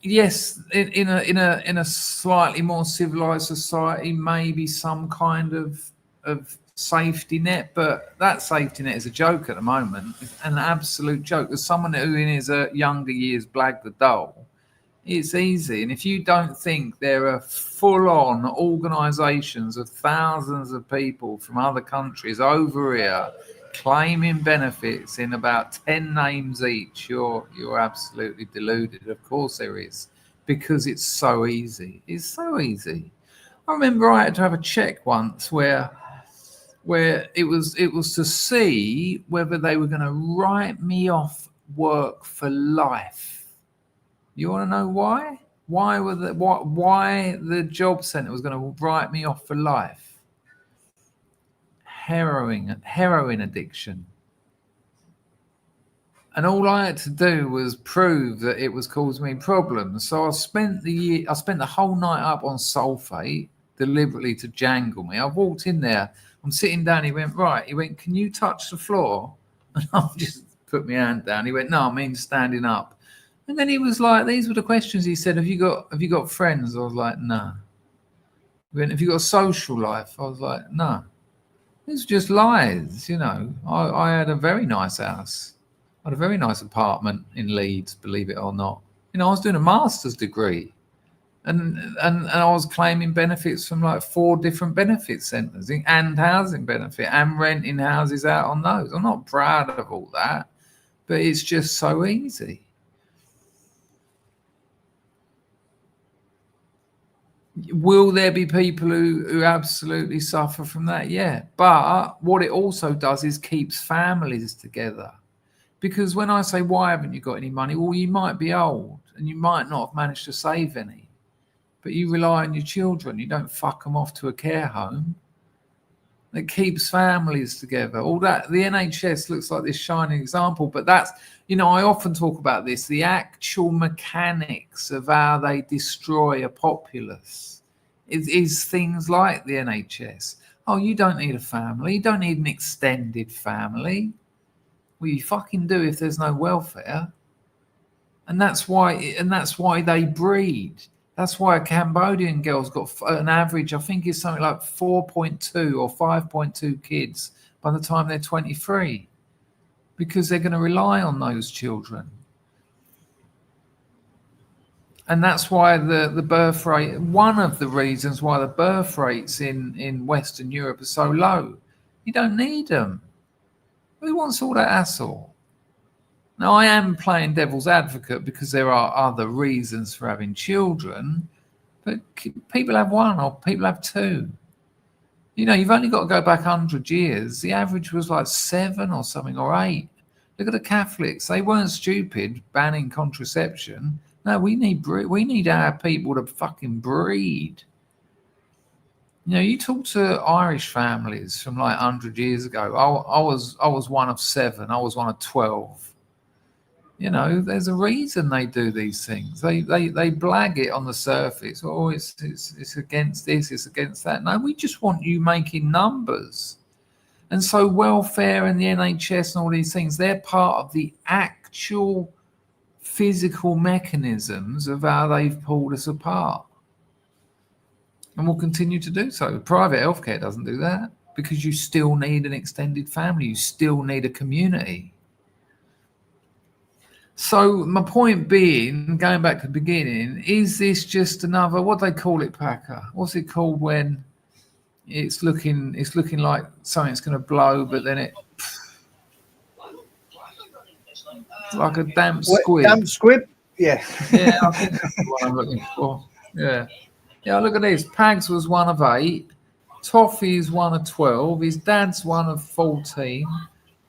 yes, in a slightly more civilized society, maybe some kind of safety net, but that safety net is a joke at the moment. It's an absolute joke. As someone who in his younger years blagged the dole, it's easy. And if you don't think there are full-on organisations of thousands of people from other countries over here claiming benefits in about 10 names each, you're absolutely deluded. Of course there is, because it's so easy. It's so easy. I remember I had to have a check once where it was to see whether they were going to write me off work for life. You want to know why? Why the job centre was going to write me off for life? Heroin addiction. And all I had to do was prove that it was causing me problems. So I spent the whole night up on sulfate deliberately to jangle me. I walked in there. I'm sitting down. He went, right. He went, can you touch the floor? And I just put my hand down. He went, no, I mean standing up. And then he was like, these were the questions. He said, have you got friends? I was like, no. He went, have you got a social life? I was like, no. It's just lies, you know. I had a very nice house. I had a very nice apartment in Leeds, believe it or not. You know, I was doing a master's degree. And I was claiming benefits from like 4 different benefit centres and housing benefit and renting houses out on those. I'm not proud of all that, but it's just so easy. Will there be people who absolutely suffer from that? Yeah. But what it also does is keeps families together. Because when I say, why haven't you got any money? Well, you might be old and you might not have managed to save any. But you rely on your children. You don't fuck them off to a care home. It keeps families together. All that, the NHS looks like this shining example, but that's, you know, I often talk about this, the actual mechanics of how they destroy a populace is things like the NHS. Oh, you don't need a family. You don't need an extended family. Well, you fucking do if there's no welfare. And that's why they breed. That's why a Cambodian girl's got an average, I think it's something like 4.2 or 5.2 kids by the time they're 23, because they're going to rely on those children. And that's why the birth rate, one of the reasons why the birth rates in Western Europe are so low. You don't need them. Who wants all that hassle? Now, I am playing devil's advocate because there are other reasons for having children, but people have 1 or people have 2. You know, you've only got to go back 100 years. The average was like 7 or something, or 8. Look at the Catholics. They weren't stupid banning contraception. No, we need our people to fucking breed. You know, you talk to Irish families from like 100 years ago. I was one of 7. I was one of 12. You know, there's a reason they do these things. They blag it on the surface. Oh, it's against this, it's against that. No, we just want you making numbers. And so welfare and the NHS and all these things, they're part of the actual physical mechanisms of how they've pulled us apart. And will continue to do so. Private healthcare doesn't do that because you still need an extended family. You still need a community. So my point being, going back to the beginning, is this just another, what do they call it, Packer? What's it called when it's looking like something's going to blow, but then it's like a damp squib. Damp squib? Yeah. Yeah, I think that's what I'm looking for. Yeah. Yeah, look at this. Pags was one of 8. Toffee is one of 12. His dad's one of 14.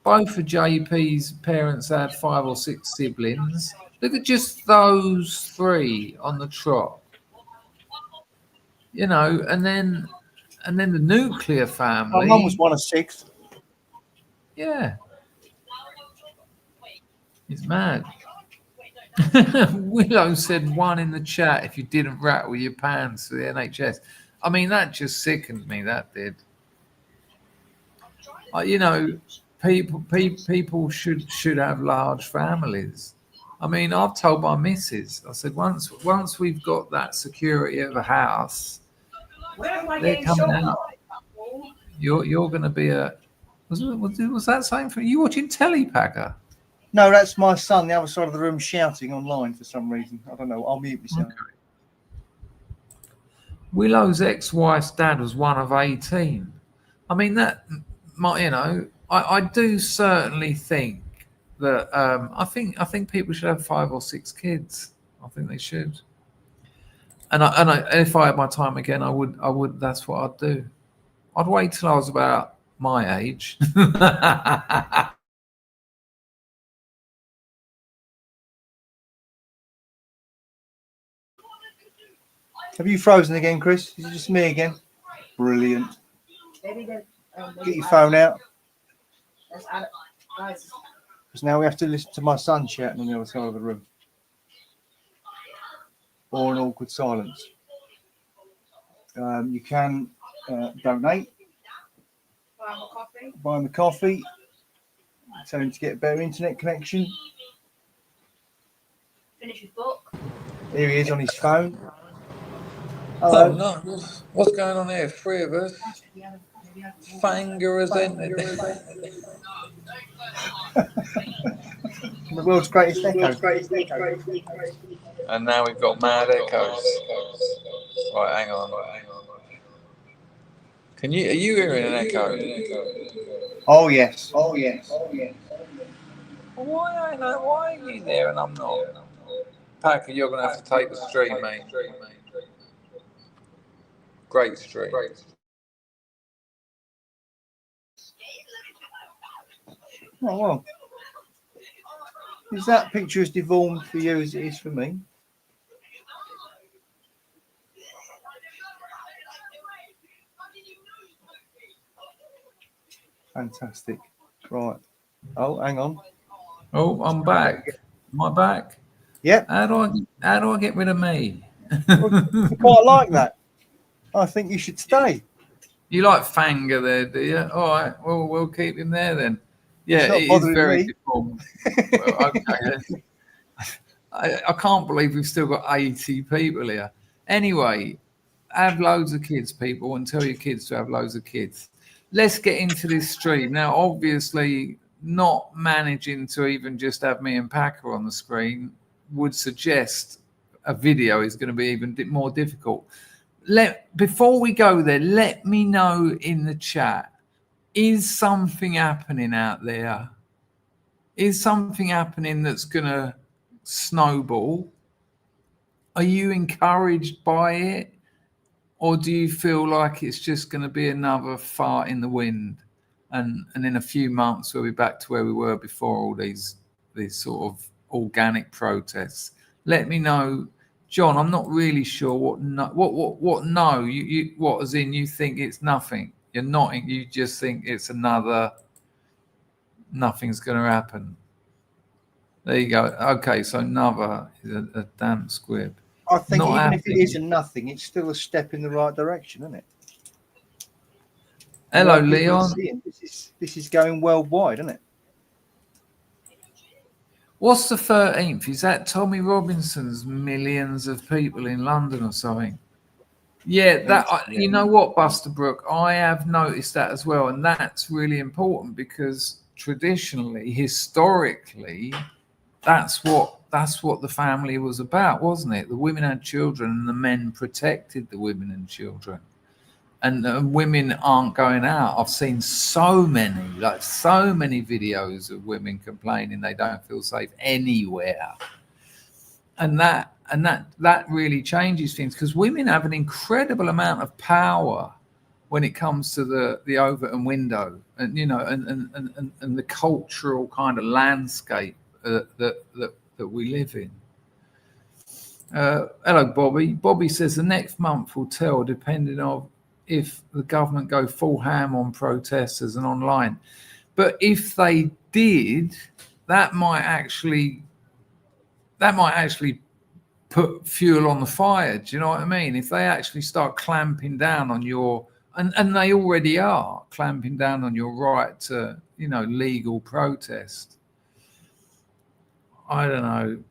Both of JP's parents had 5 or 6 siblings. Look at just those 3 on the trot. You know, and then the nuclear family. My mum was one of 6. Yeah. It's mad. Willow said 1 in the chat if you didn't rattle your pants for the NHS. I mean, that just sickened me, that did. You know, people should have large families. I mean, I've told my missus, I said, once we've got that security of a house, they're coming out. You're going to be a... Was that something for you watching telly, Packer? No, that's my son, the other side of the room, shouting online for some reason. I don't know. I'll mute myself. Okay. Willow's ex-wife's dad was one of 18. I mean, that, you know, I do certainly think that I think people should have 5 or 6 kids. I think they should. And if I had my time again, I would. That's what I'd do. I'd wait till I was about my age. Have you frozen again, Chris? Is it just me again? Brilliant. Get your phone out. Because now we have to listen to my son shouting on the other side of the room. Or an awkward silence. You can donate. Buy him a coffee. Tell him to get a better internet connection. Finish his book. Here he is on his phone. Oh no! What's going on here? 3 of us. Fanger has entered. The world's greatest echo. And now we've got mad echoes. Right, hang on. Are you hearing an echo? Oh yes. Why are you there and I'm not? Packer, you're going to have to take the stream, mate. Great stream. Oh well. Is that picture as deformed for you as it is for me? Fantastic. Right. Oh, hang on. Oh, I'm back. Am I back? Yep. How do I get rid of me? I quite like that. I think you should stay. You like Fanger there, do you? All right. Well, we'll keep him there then. Yeah, it is bothering very me. deformed. Well, okay. I can't believe we've still got 80 people here. Anyway, have loads of kids, people, and tell your kids to have loads of kids. Let's get into this stream. Now, obviously, not managing to even just have me and Packer on the screen would suggest a video is going to be even more difficult. Before we go there, let me know in the chat, is something happening out there? Is something happening that's going to snowball? Are you encouraged by it? Or do you feel like it's just going to be another fart in the wind? And in a few months, we'll be back to where we were before all these sort of organic protests. Let me know. John, I'm not really sure what no, you what as in you think it's nothing. You're not, you just think it's another, nothing's going to happen. There you go. Okay, so another is a damp squib. I think Not even if it happening. isn't nothing, it's still a step in the right direction, isn't it? Hello, More people are Leon. seeing this is going worldwide, isn't it? What's the 13th? Is that Tommy Robinson's millions of people in London or something? Yeah, you know what, Buster Brook, I have noticed that as well, and that's really important because traditionally, historically, that's what the family was about, wasn't it? The women had children, and the men protected the women and children. And women aren't going out. I've seen so many videos of women complaining they don't feel safe anywhere, and that really changes things because women have an incredible amount of power when it comes to the Overton window, and and the cultural kind of landscape that we live in. Hello, Bobby. Bobby says the next month will tell, depending on if the government go full ham on protesters and online. But if they did, that might actually put fuel on the fire. Do you know what I mean? If they actually start clamping down on your, and they already are clamping down on your right to, legal protest. I don't know.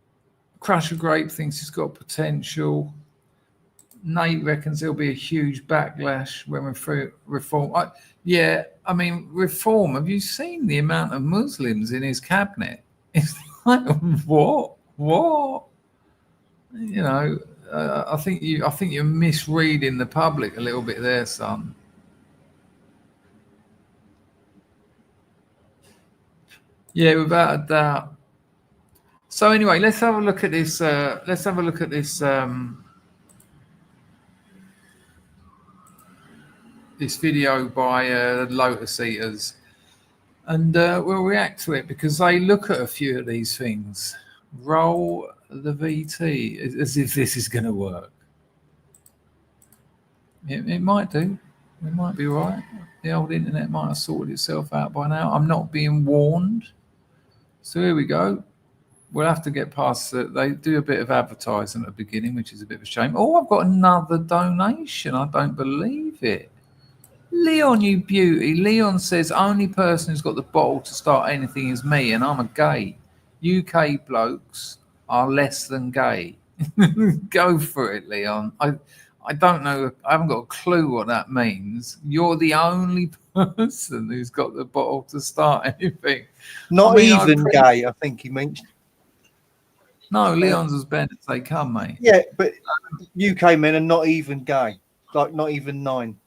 Crusher Grape thinks it's got potential. Nate reckons there'll be a huge backlash when reform. Reform. Have you seen the amount of Muslims in his cabinet? It's like what? I think you're misreading the public a little bit there, son. Yeah, without a doubt. So anyway, let's have a look at this. This video by Lotus Eaters, and we'll react to it because they look at a few of these things. Roll the VT as if this is going to work. It might do. It might be right. The old internet might have sorted itself out by now. I'm not being warned. So here we go. We'll have to get past it. They do a bit of advertising at the beginning, which is a bit of a shame. Oh, I've got another donation. I don't believe it. Leon, you beauty. Leon says, only person who's got the bottle to start anything is me, and I'm a gay. UK blokes are less than gay. Go for it, Leon. I don't know. I haven't got a clue what that means. You're the only person who's got the bottle to start anything. Gay, I think he means. No, Leon's as bad as they come, mate. Yeah, but UK men are not even gay. Like, not even 9.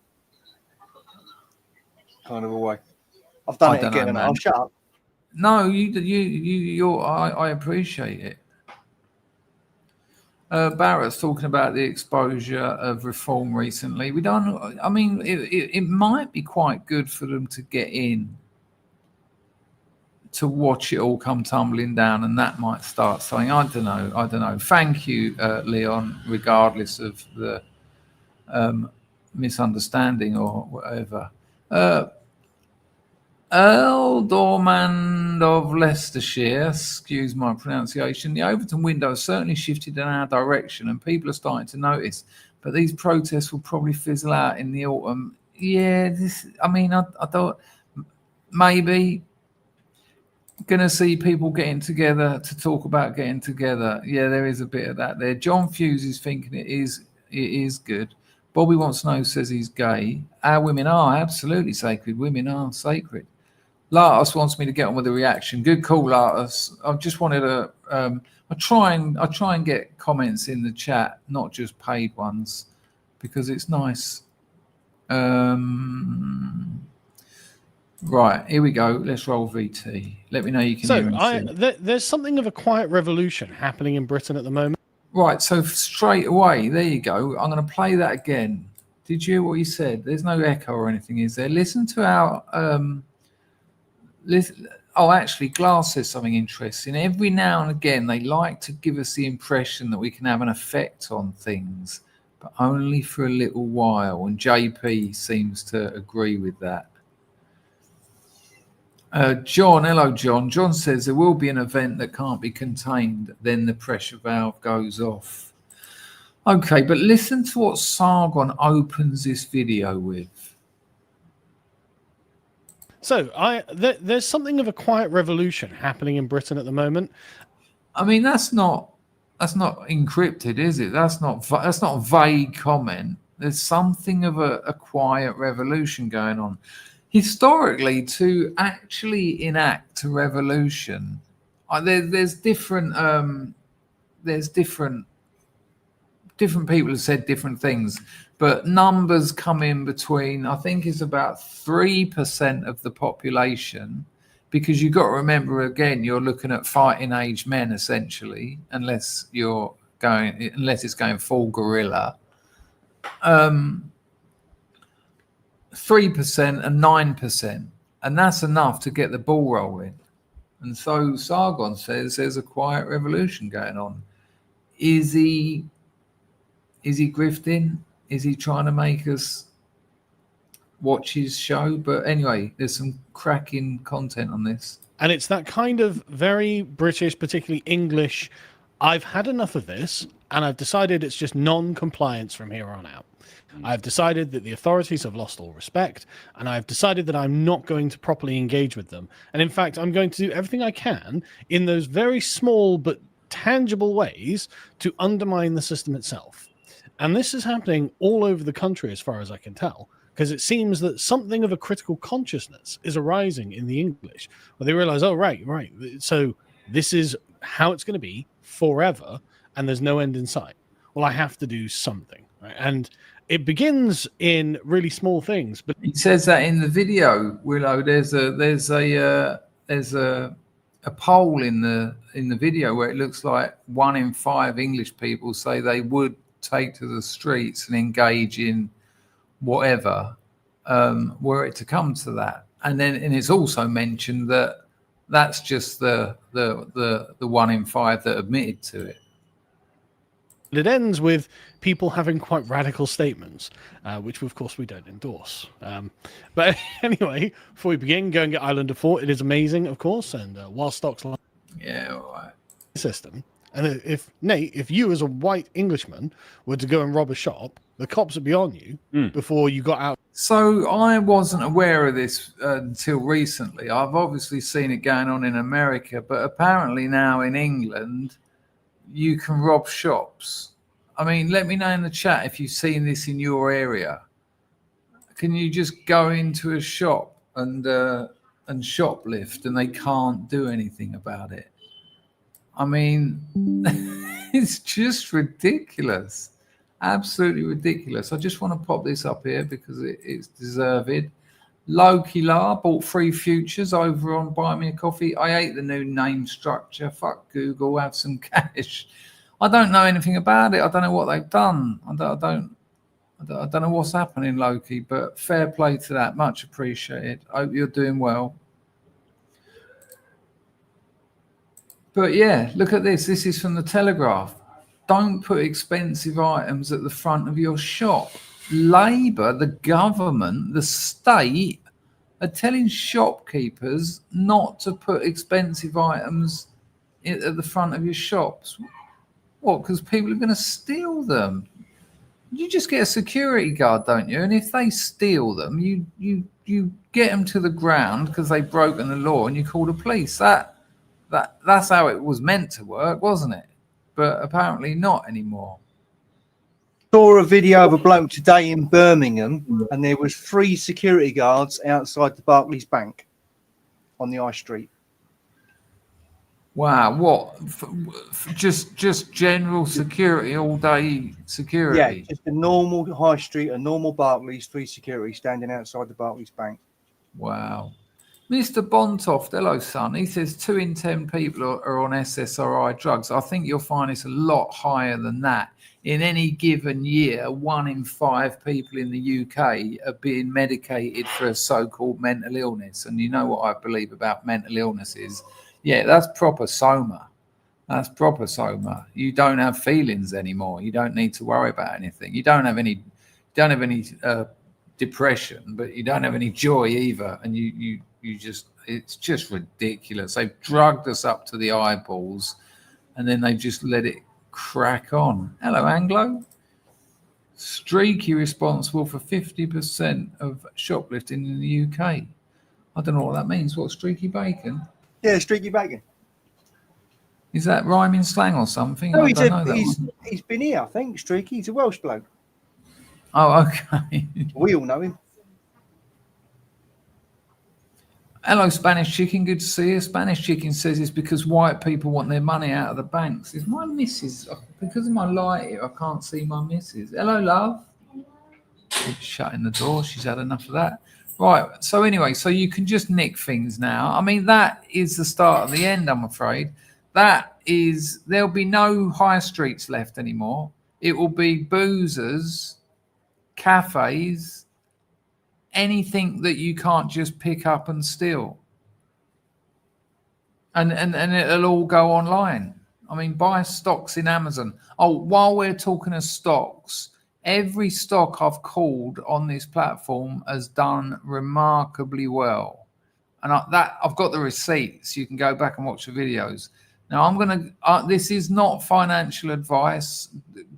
Kind of a way. I've done it again, and I'll shut up. No, I appreciate it. Barrett's talking about the exposure of reform recently. It might be quite good for them to get in to watch it all come tumbling down, and that might start something. I don't know. Thank you, Leon, regardless of the misunderstanding or whatever. Earl Dormand of Leicestershire, excuse my pronunciation, the Overton window has certainly shifted in our direction and people are starting to notice, but these protests will probably fizzle out in the autumn. Yeah, I thought maybe going to see people getting together to talk about getting together. Yeah, there is a bit of that there. John Fuse is thinking it is good. Bobby Wants to Know says he's gay. Our women are absolutely sacred. Women are sacred. Latus wants me to get on with the reaction. Good call, Latus. I just wanted to. I try and get comments in the chat, not just paid ones, because it's nice. Right, here we go. Let's roll VT. Let me know you can hear and see. There's something of a quiet revolution happening in Britain at the moment. Right, so straight away, there you go. I'm going to play that again. Did you hear what he said? There's no echo or anything, is there? Listen to our... actually, Glass says something interesting. Every now and again, they like to give us the impression that we can have an effect on things, but only for a little while. And JP seems to agree with that. John, hello, John. John says there will be an event that can't be contained, then the pressure valve goes off. Okay, but listen to what Sargon opens this video with. So there's something of a quiet revolution happening in Britain at the moment. I mean, that's not encrypted, is it? That's not a vague comment. There's something of a quiet revolution going on. Historically, to actually enact a revolution, there's different people have said different things, but numbers come in between. I think it's about 3% of the population, because you've got to remember, again, you're looking at fighting age men essentially, unless it's going full guerrilla. 3% and 9%, and that's enough to get the ball rolling. And so Sargon says there's a quiet revolution going on. Is he grifting? Is he trying to make us watch his show? But anyway, there's some cracking content on this. And it's that kind of very British, particularly English, I've had enough of this, and I've decided it's just non-compliance from here on out. I've decided that the authorities have lost all respect, and I've decided that I'm not going to properly engage with them. And in fact, I'm going to do everything I can in those very small but tangible ways to undermine the system itself. And this is happening all over the country, as far as I can tell, because it seems that something of a critical consciousness is arising in the English, where they realize, oh, right. So this is how it's going to be forever, and there's no end in sight. Well, I have to do something, right? And it begins in really small things. But he says that in the video, Willow. There's a poll in the video where it looks like 1 in 5 English people say they would take to the streets and engage in whatever, were it to come to that. And it's also mentioned that that's just the 1 in 5 that admitted to it. It ends with people having quite radical statements, which of course we don't endorse. But anyway, before we begin, go and get Islander 4. It is amazing, of course, and while stocks line all right. system. And if Nate, if you as a white Englishman were to go and rob a shop, the cops would be on you before you got out. So I wasn't aware of this until recently. I've obviously seen it going on in America, but apparently now in England, you can rob shops. I mean, let me know in the chat if you've seen this in your area. Can you just go into a shop and shoplift and they can't do anything about it? I mean, it's just ridiculous. Absolutely ridiculous. I just want to pop this up here because it's deserved. Loki La bought 3 futures over on Buy Me a Coffee. I hate the new name structure. Fuck Google. Have some cash. I don't know anything about it. I don't know what they've done. I don't know what's happening, Loki. But fair play to that. Much appreciated. Hope you're doing well. But yeah, look at this. This is from the Telegraph. Don't put expensive items at the front of your shop. Labour, the government, the state are telling shopkeepers not to put expensive items at the front of your shops. What? Because people are going to steal them. You just get a security guard, don't you? And if they steal them, you get them to the ground because they've broken the law, and you call the police. That's how it was meant to work, wasn't it? But apparently not anymore. Saw a video of a bloke today in Birmingham, and there was 3 security guards outside the Barclays Bank on the high street. Wow, what? Just general security, all day security? Yeah, just a normal high street, a normal Barclays, 3 security standing outside the Barclays Bank. Wow. Mr. Bontoft, hello, son. He says 2 in 10 people are on SSRI drugs. I think you'll find it's a lot higher than that. In any given year, 1 in 5 people in the UK are being medicated for a so-called mental illness. And you know what I believe about mental illnesses? Yeah, that's proper soma. That's proper soma. You don't have feelings anymore. You don't need to worry about anything. You don't have any depression, but you don't have any joy either. And you just, It's just ridiculous. They've drugged us up to the eyeballs, and then they just let it crack on. Hello, Anglo. Streaky responsible for 50% of shoplifting in the UK. I don't know what that means. What, streaky bacon? Yeah, streaky bacon. Is that rhyming slang or something? No, I don't know that one. he's been here, I think. Streaky. He's a Welsh bloke. Oh, okay. We all know him. Hello, Spanish Chicken. Good to see you. Spanish Chicken says it's because white people want their money out of the banks. Is my missus, because of my light here, I can't see my missus. Hello, love. Shutting the door. She's had enough of that. Right. So anyway, so you can just nick things now. I mean, that is the start of the end, I'm afraid. There'll be no high streets left anymore. It will be boozers, cafes, anything that you can't just pick up and steal. And it'll all go online. I mean, buy stocks in Amazon. Oh, while we're talking of stocks, every stock I've called on this platform has done remarkably well. And I've got the receipts. You can go back and watch the videos. Now, this is not financial advice.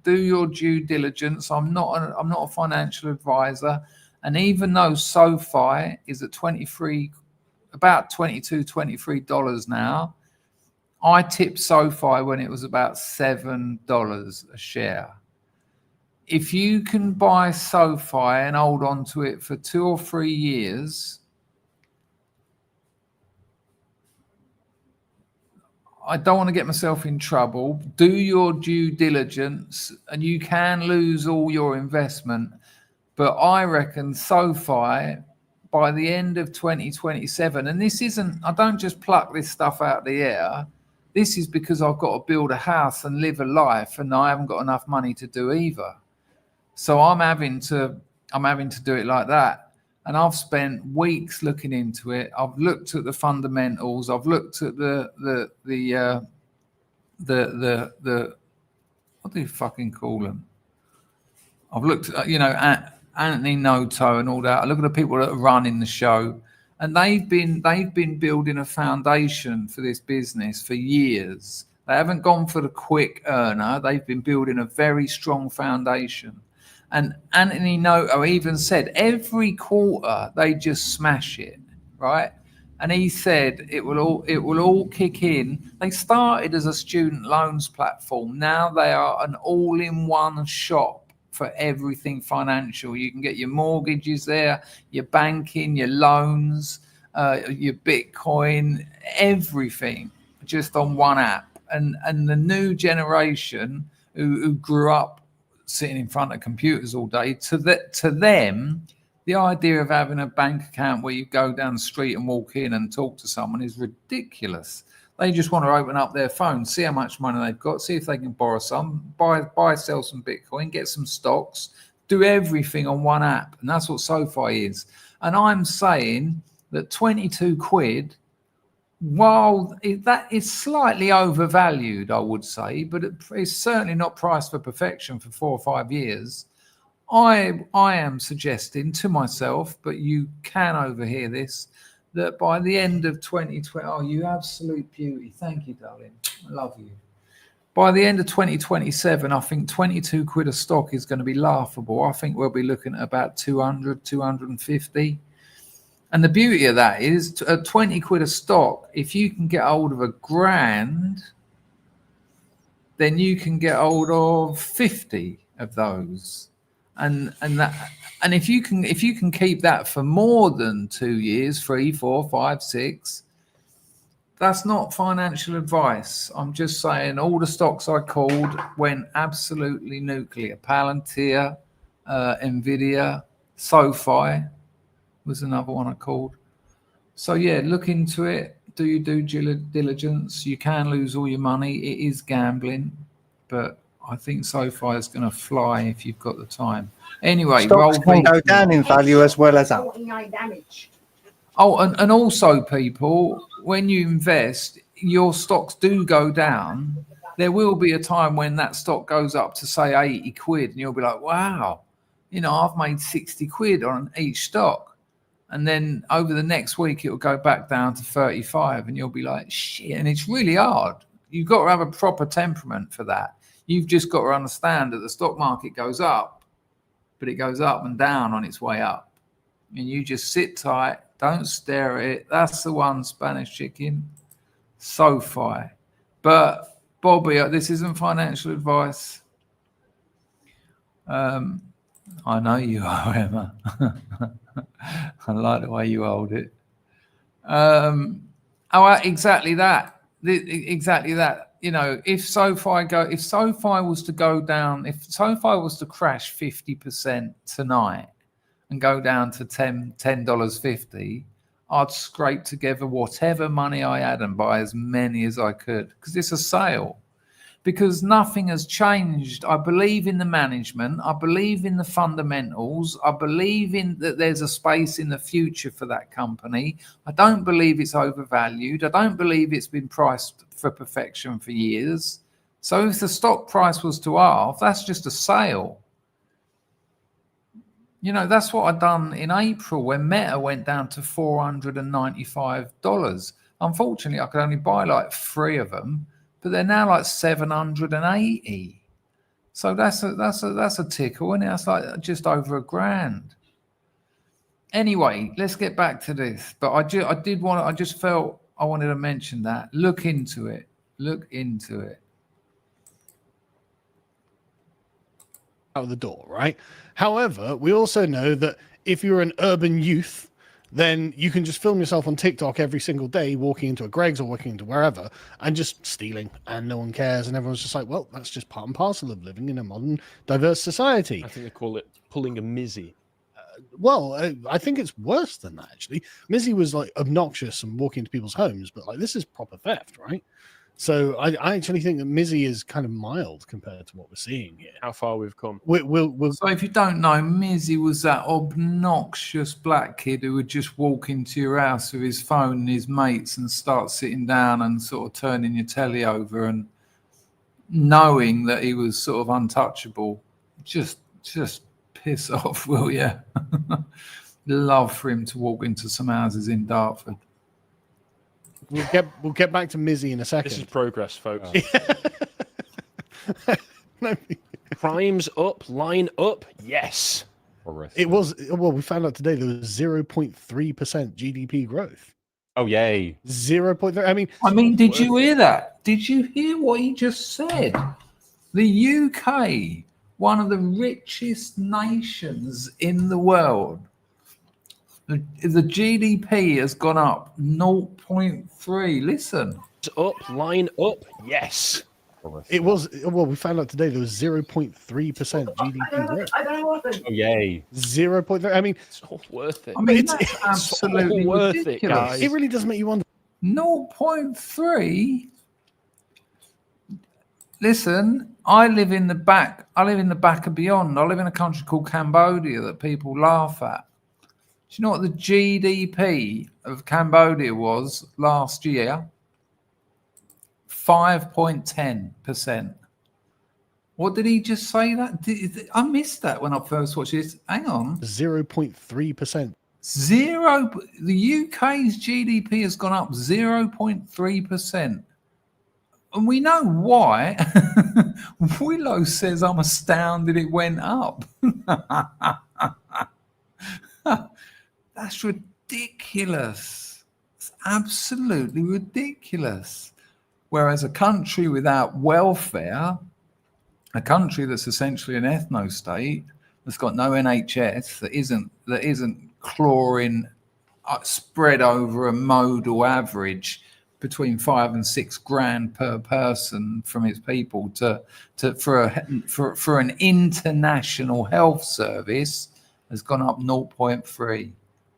Do your due diligence. I'm not a financial advisor. And even though SoFi is at about $22, $23 now, I tipped SoFi when it was about $7 a share. If you can buy SoFi and hold on to it for 2 or 3 years, I don't want to get myself in trouble. Do your due diligence, and you can lose all your investment. But I reckon SoFi, by the end of 2027, and this isn't, I don't just pluck this stuff out of the air. This is because I've got to build a house and live a life, and I haven't got enough money to do either. So I'm having to do it like that. And I've spent weeks looking into it. I've looked at the fundamentals. I've looked at the what do you fucking call them? I've looked at, at Anthony Noto and all that. I look at the people that are running the show, and they've been building a foundation for this business for years. They haven't gone for the quick earner. They've been building a very strong foundation. And Anthony Noto even said every quarter they just smash it, right? And he said it will all kick in. They started as a student loans platform. Now they are an all-in-one shop for everything financial. You can get your mortgages there, your banking, your loans, your Bitcoin, everything just on one app. And the new generation who grew up sitting in front of computers all day, to them, the idea of having a bank account where you go down the street and walk in and talk to someone is ridiculous. They just want to open up their phone, see how much money they've got, see if they can borrow some, buy, sell some Bitcoin, get some stocks, do everything on one app. And that's what SoFi is. And I'm saying that 22 quid, while that is slightly overvalued, I would say, but it's certainly not priced for perfection for 4 or 5 years. I am suggesting to myself, but you can overhear this, that by the end of 2020, oh, you absolute beauty. Thank you, darling. I love you. By the end of 2027, I think 22 quid a stock is going to be laughable. I think we'll be looking at about 200, 250. And the beauty of that is at 20 quid a stock, if you can get hold of $1,000, then you can get hold of 50 of those. And if you can keep that for more than 2 years, 3, 4, 5, 6, that's not financial advice. I'm just saying all the stocks I called went absolutely nuclear. Palantir, Nvidia, SoFi was another one I called. So yeah, look into it. Do your due diligence. You can lose all your money. It is gambling, but I think SoFi is going to fly if you've got the time. Anyway, stocks can go down in value as well as up. Oh, and also, people, when you invest, your stocks do go down. There will be a time when that stock goes up to, say, 80 quid, and you'll be like, wow, I've made 60 quid on each stock. And then over the next week, it'll go back down to 35 and you'll be like, shit. And it's really hard. You've got to have a proper temperament for that. You've just got to understand that the stock market goes up, but it goes up and down on its way up. And you just sit tight, don't stare at it. That's the one, Spanish chicken. SoFi. But Bobby, this isn't financial advice. I know you are, Emma. I like the way you hold it. Exactly that. Exactly that. You know, if SoFi was to go down, if SoFi was to crash 50% tonight and go down to $10.50, I'd scrape together whatever money I had and buy as many as I could, because it's a sale. Because nothing has changed. I believe in the management. I believe in the fundamentals. I believe in that there's a space in the future for that company. I don't believe it's overvalued. I don't believe it's been priced for perfection for years. So if the stock price was to halve, that's just a sale. You know, that's what I done in April when Meta went down to $495. Unfortunately, I could only buy like 3 of them. But they're now like 780. So that's a tickle, and that's like just over $1,000. Anyway, let's get back to this. But I just felt I wanted to mention that. Look into it. Look into it. Out the door, right? However, we also know that if you're an urban youth, then you can just film yourself on TikTok every single day, walking into a Greg's or walking into wherever and just stealing, and no one cares. And everyone's just like, well, that's just part and parcel of living in a modern, diverse society. I think they call it pulling a Mizzy. I think it's worse than that, actually. Mizzy was like obnoxious and walking into people's homes, but like this is proper theft, right? So I actually think that Mizzy is kind of mild compared to what we're seeing here. How far we've come. So if you don't know, Mizzy was that obnoxious black kid who would just walk into your house with his phone and his mates and start sitting down and sort of turning your telly over and knowing that he was sort of untouchable. Just piss off, will you? Love for him to walk into some houses in Dartford. We'll get back to Mizzy in a second. This is progress, folks. No. Crimes up, line up, yes. It was, well, we found out today there was 0.3% GDP growth. Oh, yay. 0.3. I mean, did you hear that? Did you hear what he just said? The UK, one of the richest nations in the world, the GDP has gone up 0.3. Listen. Up, line up, yes. It was, well, we found out today there was 0.3% GDP growth. Oh, yay. 0.3. I mean, it's all worth it. I mean, it's absolutely worth ridiculous. it, guys. It really does make you wonder. 0.3. Listen, I live in the back of beyond. I live in a country called Cambodia that people laugh at. Do you know what the GDP of Cambodia was last year? 5.10%. What did he just say that? I missed that when I first watched this. Hang on. 0.3%. The UK's GDP has gone up 0.3%. And we know why. Willow says, I'm astounded it went up. That's ridiculous. It's absolutely ridiculous. Whereas a country without welfare, a country that's essentially an ethno-state, that's got no NHS, that isn't chlorine spread over a modal average between 5 and 6 grand per person from its people for an international health service has gone up 0.3.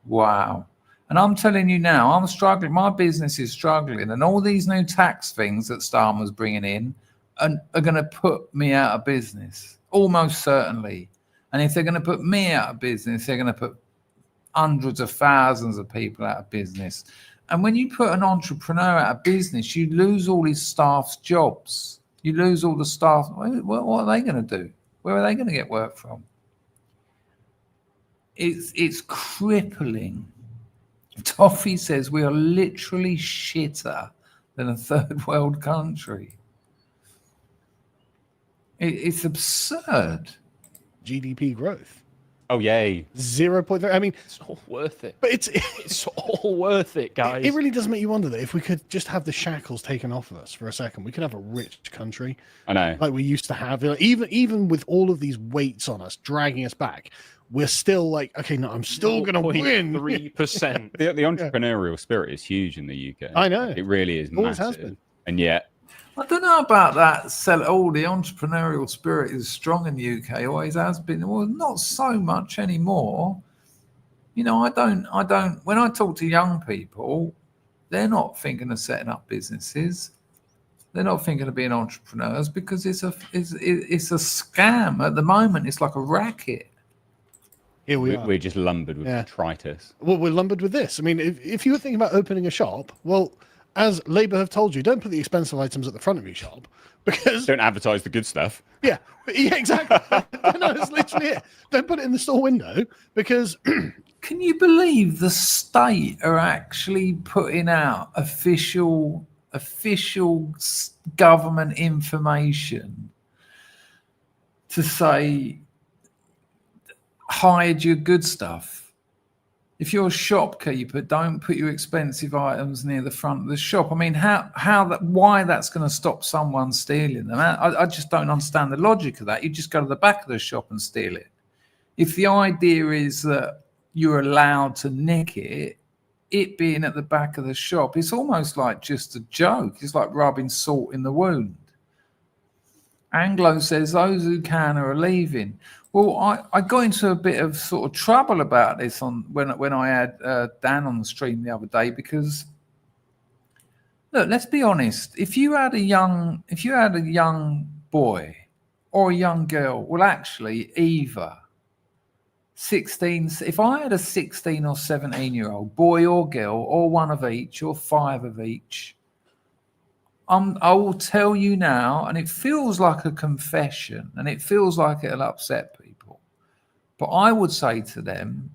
Wow. And I'm telling you now, I'm struggling. My business is struggling. And all these new tax things that Starmer's bringing in are going to put me out of business, almost certainly. And if they're going to put me out of business, they're going to put hundreds of thousands of people out of business. And when you put an entrepreneur out of business, you lose all his staff's jobs. You lose all the staff. What are they going to do? Where are they going to get work from? It's crippling. Toffee says we are literally shitter than a third world country. It's absurd. GDP growth. Oh, yay. 0.3. I mean, It's all worth it. but it's It's all worth it, guys. it really does make you wonder that if we could just have the shackles taken off of us for a second, we could have a rich country I know. like we used to have. Even with all of these weights on us dragging us back, we're still like, okay, no, I'm still gonna win. 3%. The entrepreneurial spirit is huge in the UK. I know. It really is Always has massive. been. And yet, I don't know about that. The entrepreneurial spirit is strong in the UK. Always has been. Well, not so much anymore. You know, I don't. When I talk to young people, they're not thinking of setting up businesses. They're not thinking of being entrepreneurs because it's a scam at the moment. It's like a racket. Here we are. we're just lumbered with Yeah. detritus. Well, we're lumbered with this. I mean, if you were thinking about opening a shop, well, as Labour have told you, don't put the expensive items at the front of your shop because Don't advertise the good stuff. yeah, exactly. No, it's literally it. Don't put it in the store window because Can you believe the state are actually putting out official government information to say hide your good stuff? If you're a shopkeeper, don't put your expensive items near the front of the shop. I mean, why that's going to stop someone stealing them? I just don't understand the logic of that. You just go to the back of the shop and steal it. If the idea is that you're allowed to nick it being at the back of the shop, it's almost like just a joke. It's like rubbing salt in the wound. Anglo says those who can are leaving. Well, I got into a bit of sort of trouble about this when I had Dan on the stream the other day because look, let's be honest. If you had a young boy or a young girl, well, actually, either 16. If I had a 16 or 17-year-old boy or girl, or one of each, or 5 of each, I will tell you now, and it feels like a confession, and it feels like it'll upset people, but I would say to them,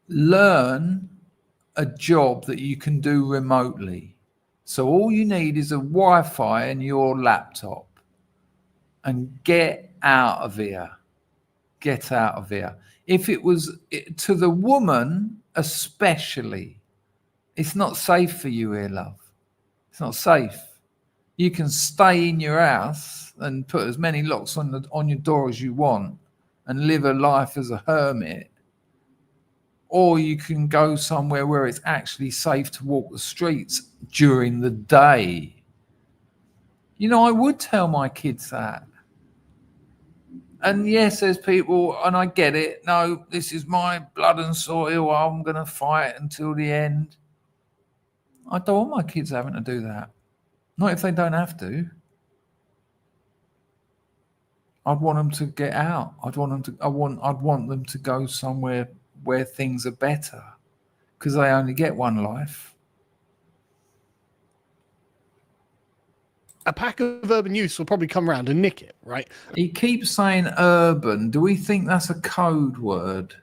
learn a job that you can do remotely. So all you need is a Wi-Fi and your laptop, and get out of here. Get out of here. If it was to the woman, especially, it's not safe for you here, love. It's not safe. You can stay in your house and put as many locks on your door as you want and live a life as a hermit, or you can go somewhere where it's actually safe to walk the streets during the day. You know, I would tell my kids that. And yes, there's people, and I get it. No, this is my blood and soil. I'm going to fight until the end. I don't want my kids having to do that. Not if they don't have to. I'd want them to get out. I'd want them to go somewhere where things are better, because they only get one life. a pack of urban youths will probably come around and nick it, right? He keeps saying urban. Do we think that's a code word?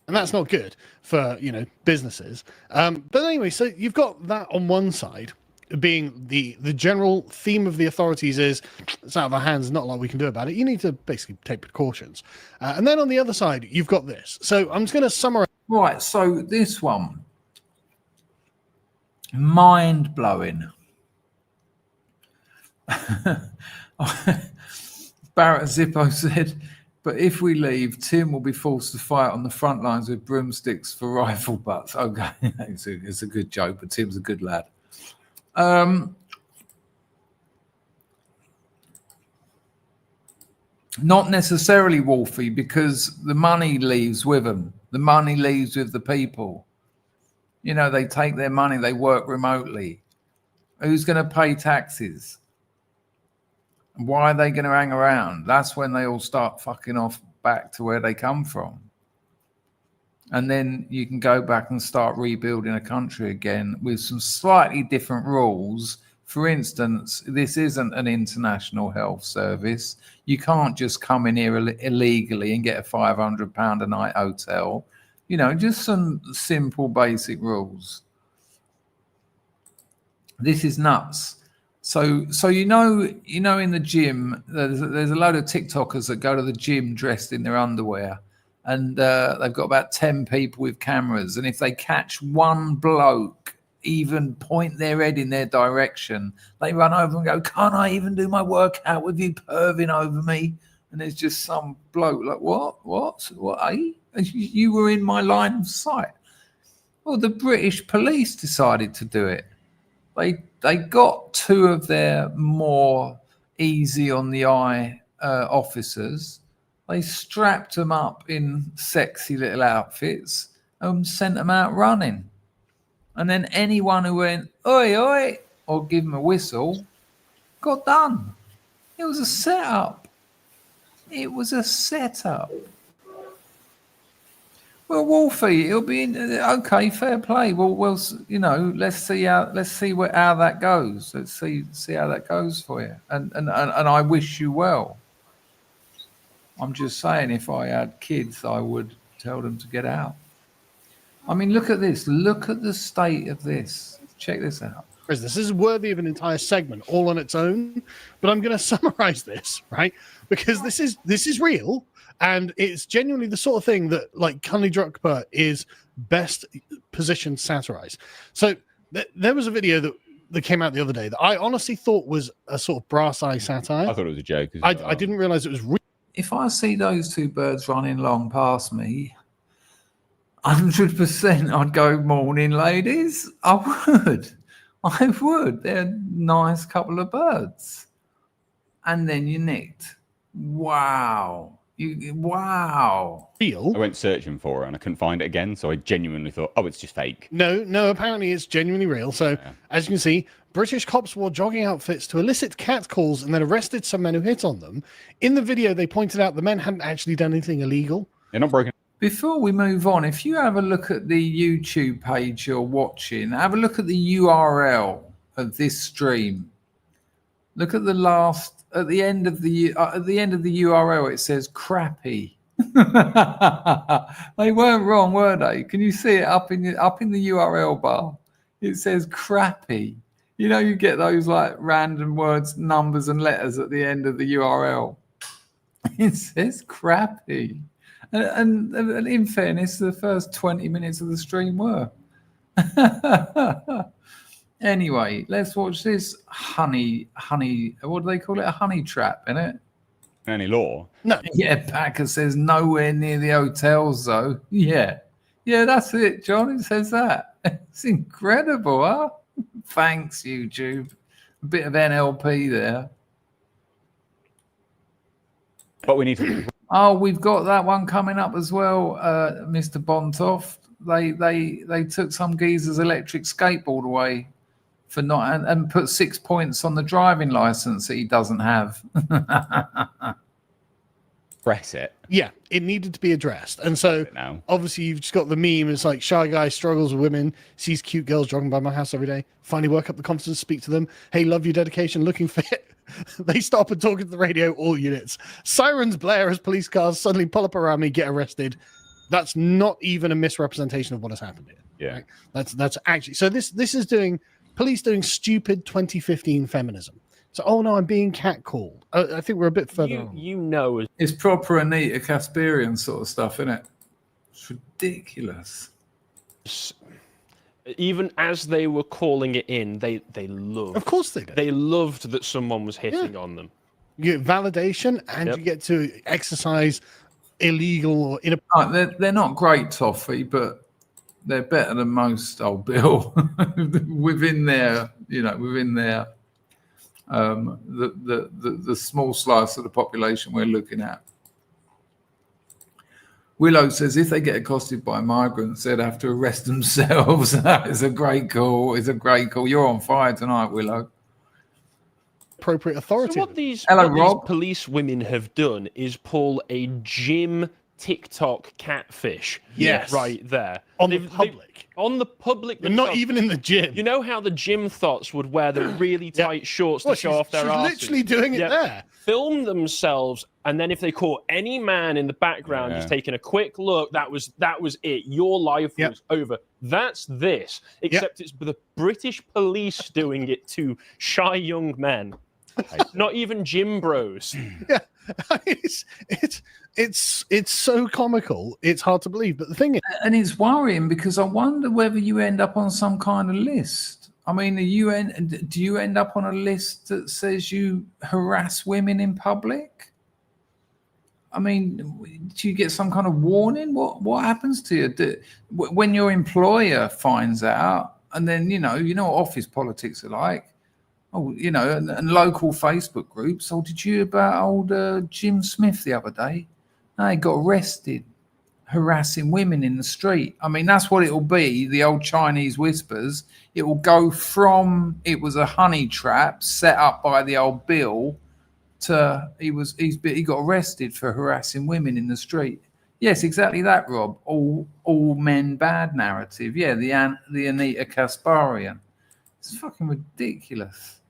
And that's not good for, you know, businesses. But anyway, so you've got that on one side being the general theme of the authorities is it's out of our hands, not a lot we can do about it. You need to basically take precautions. And then on the other side, you've got this. So I'm just going to summarize. Right, so this one, mind-blowing. Barrett Zippo said, but if we leave, Tim will be forced to fight on the front lines with broomsticks for rifle butts. Okay, it's a good joke, but Tim's a good lad. Not necessarily, Wolfie, because the money leaves with them. The money leaves with the people. You know, they take their money, they work remotely. Who's going to pay taxes? Why are they going to hang around? That's when they all start fucking off back to where they come from. And then you can go back and start rebuilding a country again with some slightly different rules. For instance, this isn't an international health service. You can't just come in here illegally and get a £500 a night hotel. You know, just some simple basic rules. This is nuts. So you know, in the gym, there's a load of TikTokers that go to the gym dressed in their underwear, and they've got about 10 people with cameras, and if they catch one bloke even point their head in their direction, they run over and go, "Can't I even do my workout with you perving over me?" And there's just some bloke like, what, eh? You were in my line of sight. Well, the British police decided to do it. They got two of their more easy on the eye officers. They strapped them up in sexy little outfits and sent them out running. And then anyone who went, "Oi, oi," or give them a whistle, got done. It was a setup. It was a setup. Well, Wolfie, it'll be okay. Fair play. Well, you know, let's see how that goes. Let's see how that goes for you. And I wish you well. I'm just saying, if I had kids, I would tell them to get out. I mean, look at this. Look at the state of this. Check this out. This is worthy of an entire segment all on its own, but I'm going to summarize this, right? Because this is real, and it's genuinely the sort of thing that, like, Cunley Druckper is best positioned to satirize. So there was a video that came out the other day that I honestly thought was a sort of brass eye satire. I thought it was a joke. I didn't realize it was real. If I see those two birds running long past me, 100% I'd go, "Morning, ladies." I would. They're a nice couple of birds. And then you nicked. Wow. Wow. I went searching for it and I couldn't find it again, so I genuinely thought, oh, it's just fake. No, apparently it's genuinely real. So, as you can see, British cops wore jogging outfits to elicit catcalls and then arrested some men who hit on them. In the video, they pointed out the men hadn't actually done anything illegal. They're not broken. Before we move on, if you have a look at the YouTube page you're watching, have a look at the URL of this stream. Look at at the end of the URL, it says crappy. They weren't wrong, were they? Can you see it up in the URL bar? It says crappy. You know, you get those like random words, numbers, and letters at the end of the URL. It says crappy. And in fairness, the first 20 minutes of the stream were. Anyway, let's watch this honey. What do they call it? A honey trap, innit? Any law? No. Yeah, Packer says nowhere near the hotels, though. Yeah, that's it, John. It says that. It's incredible, huh? Thanks, YouTube. A bit of NLP there. But we need to. Oh, we've got that one coming up as well, Mr. Bontoft. They took some geezer's electric skateboard away for not and put 6 points on the driving license that he doesn't have. Press it. Yeah, it needed to be addressed. And so obviously you've just got the meme. It's like, shy guy struggles with women, sees cute girls jogging by my house every day, finally work up the confidence to speak to them. Hey, love your dedication, looking fit. They stop and talk to the radio, all units. Sirens blare as police cars suddenly pull up around me, get arrested. That's not even a misrepresentation of what has happened here. Yeah. Right? That's actually, so this is doing police doing stupid 2015 feminism. So, oh no, I'm being catcalled. I think we're a bit further on. You know, It's proper Anita Kasparian sort of stuff, isn't it? It's ridiculous. even as they were calling it in, they loved. Of course they did. They loved that someone was hitting on them. You get validation, and you get to exercise illegal or They're not great toffee, but they're better than most, old Bill. within their the small slice of the population we're looking at. Willow says if they get accosted by migrants, they'd have to arrest themselves. That is a great call. It's a great call. You're on fire tonight, Willow. appropriate authority. So what these Rob. police women have done is pull a gym TikTok catfish. Yes. Right there. On the public. On the public. You're not even in the gym. You know how the gym thots would wear the really tight shorts to show off their arses? She's literally doing it there. Film themselves, and then if they caught any man in the background just taking a quick look, that was it. Your life was over. That's this, except it's the British police doing it to shy young men. Not even gym bros. Yeah, it's so comical. It's hard to believe. But the thing is, and it's worrying because I wonder whether you end up on some kind of list. I mean, do you end up on a list that says you harass women in public? I mean, do you get some kind of warning? What happens to you when your employer finds out? And then you know what office politics are like. Oh, and local Facebook groups. Oh, did you hear about old Jim Smith the other day? No, he got arrested harassing women in the street. I mean, that's what it'll be, the old Chinese whispers. It will go from it was a honey trap set up by the old Bill to he got arrested for harassing women in the street. Yes, exactly that, Rob. All men bad narrative. Yeah, the Anita Kasparian. It's fucking ridiculous.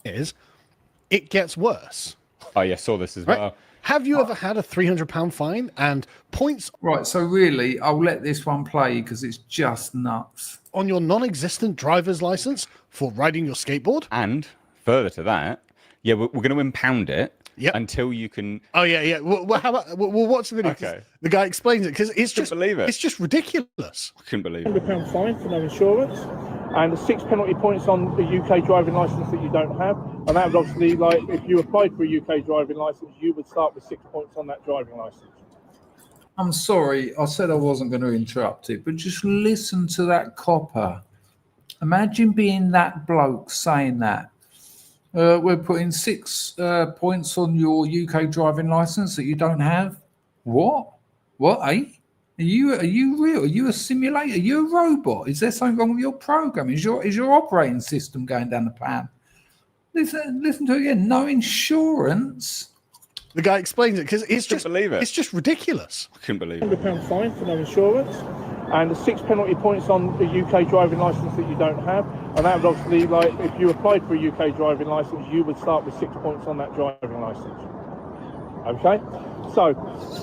It gets worse. Oh, yeah, saw this as well. Have you ever had a £300 fine and points? Right, so really, I'll let this one play because it's just nuts. On your non-existent driver's license for riding your skateboard? And further to that, we're going to impound it until you can... Oh, yeah. Well, how about... Well, watch the video. Okay. The guy explains it because it's just... believe it. It's just ridiculous. I couldn't believe it. £100 fine for no insurance, and 6 penalty points on the UK driving licence that you don't have. And that would obviously, like, if you applied for a UK driving licence, you would start with 6 points on that driving licence. I'm sorry, I said I wasn't going to interrupt it, but just listen to that copper. Imagine being that bloke saying that. We're putting 6 points on your UK driving licence that you don't have. What? What, eh? Are you real? Are you a simulator? Are you a robot? Is there something wrong with your program? Is your operating system going down the pan? Listen to it again. No insurance. The guy explains it because it's just believe it. It's just ridiculous. I couldn't believe it. £100 fine for no insurance, and 6 penalty points on the UK driving licence that you don't have. And that would obviously, like, if you applied for a UK driving licence, you would start with 6 points on that driving licence. Okay, so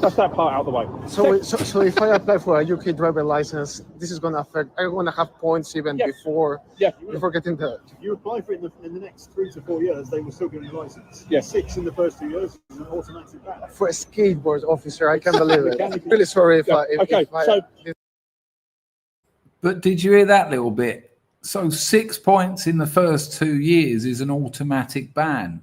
that's that part out of the way. So if I apply for a UK driver license, this is going to affect. I'm going to have points even before getting the. If you apply for it in the next 3 to 4 years, they will still give you a license. Yes. 6 in the first 2 years is an automatic ban. For a skateboard officer, I can't believe it. I'm really sorry if I. But did you hear that little bit? So 6 points in the first 2 years is an automatic ban.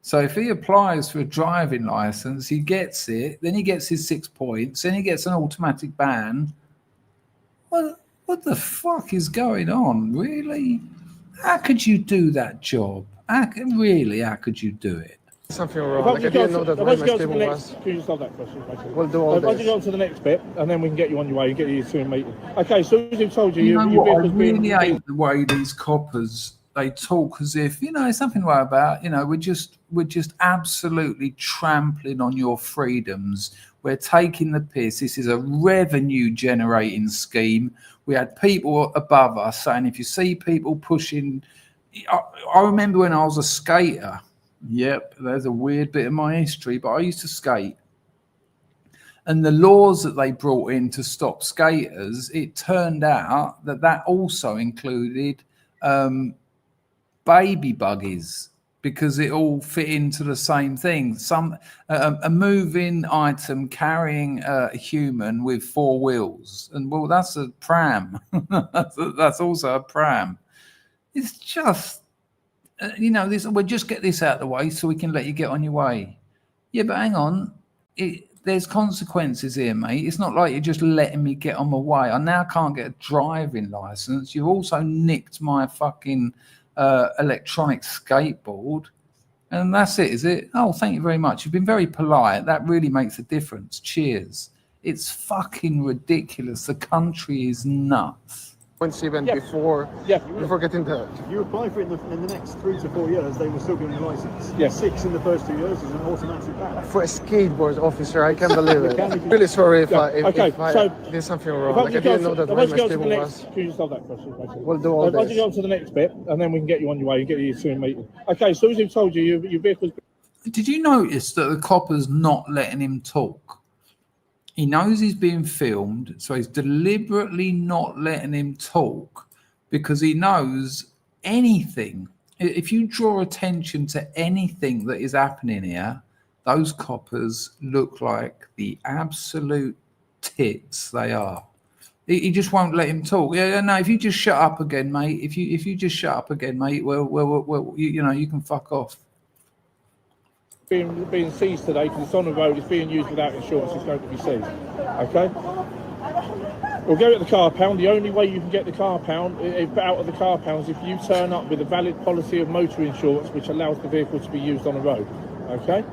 So if he applies for a driving license, he gets it, then he gets his 6 points, then he gets an automatic ban. What the fuck is going on? Really? How could you do that job? How could you do it? Something wrong. Like I didn't know that where my skateboard was. Can you solve that question, basically? We'll do all I'll this. go on to the next bit, and then we can get you on your way and get you to a meeting. Okay, so as you told you, You know your what? I vehicle's been... really hate the way these coppers, they talk as if, it's something to worry about. We're just absolutely trampling on your freedoms. We're taking the piss. This is a revenue generating scheme. We had people above us saying, if you see people pushing, I remember when I was a skater. Yep, there's a weird bit of my history, but I used to skate. And the laws that they brought in to stop skaters, it turned out that also included baby buggies, because it all fit into the same thing. A moving item carrying a human with 4 wheels, and well, that's a pram. That's also a pram. It's just, we'll just get this out of the way so we can let you get on your way. Yeah, but hang on, there's consequences here, mate. It's not like you're just letting me get on my way. I now can't get a driving license. You've also nicked my fucking electronic skateboard, and that's it, is it? Oh, thank you very much. You've been very polite. That really makes a difference. Cheers. It's fucking ridiculous. The country is nuts. points even before getting the. If you apply for it in the next 3 to 4 years, they will still give you a license. Yeah. 6 in the first 2 years is an automatic ban. For a skateboard officer, I can't believe it. Really sorry if I did something wrong. Like, I didn't know that why my stable was. Can you stop that question? We'll do all I'll just this. go on to the next bit, and then we can get you on your way and get you to a meeting. Okay, so as we've told you, your vehicle's. Did you notice that the copper's not letting him talk? He knows he's being filmed, so he's deliberately not letting him talk because he knows anything. If you draw attention to anything that is happening here, those coppers look like the absolute tits they are. He just won't let him talk. Yeah, no. If you just shut up again, mate. If you just shut up again, mate. Well, you can fuck off. Being seized today because it's on the road, it's being used without insurance, it's going to be seized. Okay? We'll go at the car pound. The only way you can get the car pound out of the car pound is if you turn up with a valid policy of motor insurance which allows the vehicle to be used on the road. Okay?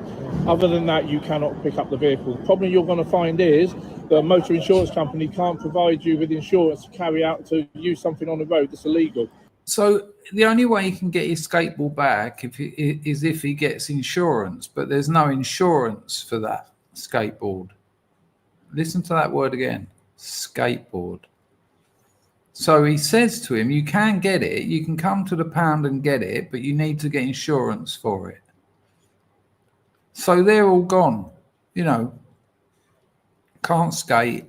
Other than that, you cannot pick up the vehicle. The problem you're going to find is that a motor insurance company can't provide you with insurance to use something on the road that's illegal. So the only way he can get his skateboard back is if he gets insurance, but there's no insurance for that skateboard. Listen to that word again, skateboard. So he says to him, you can get it, you can come to the pound and get it, but you need to get insurance for it. So they're all gone, can't skate.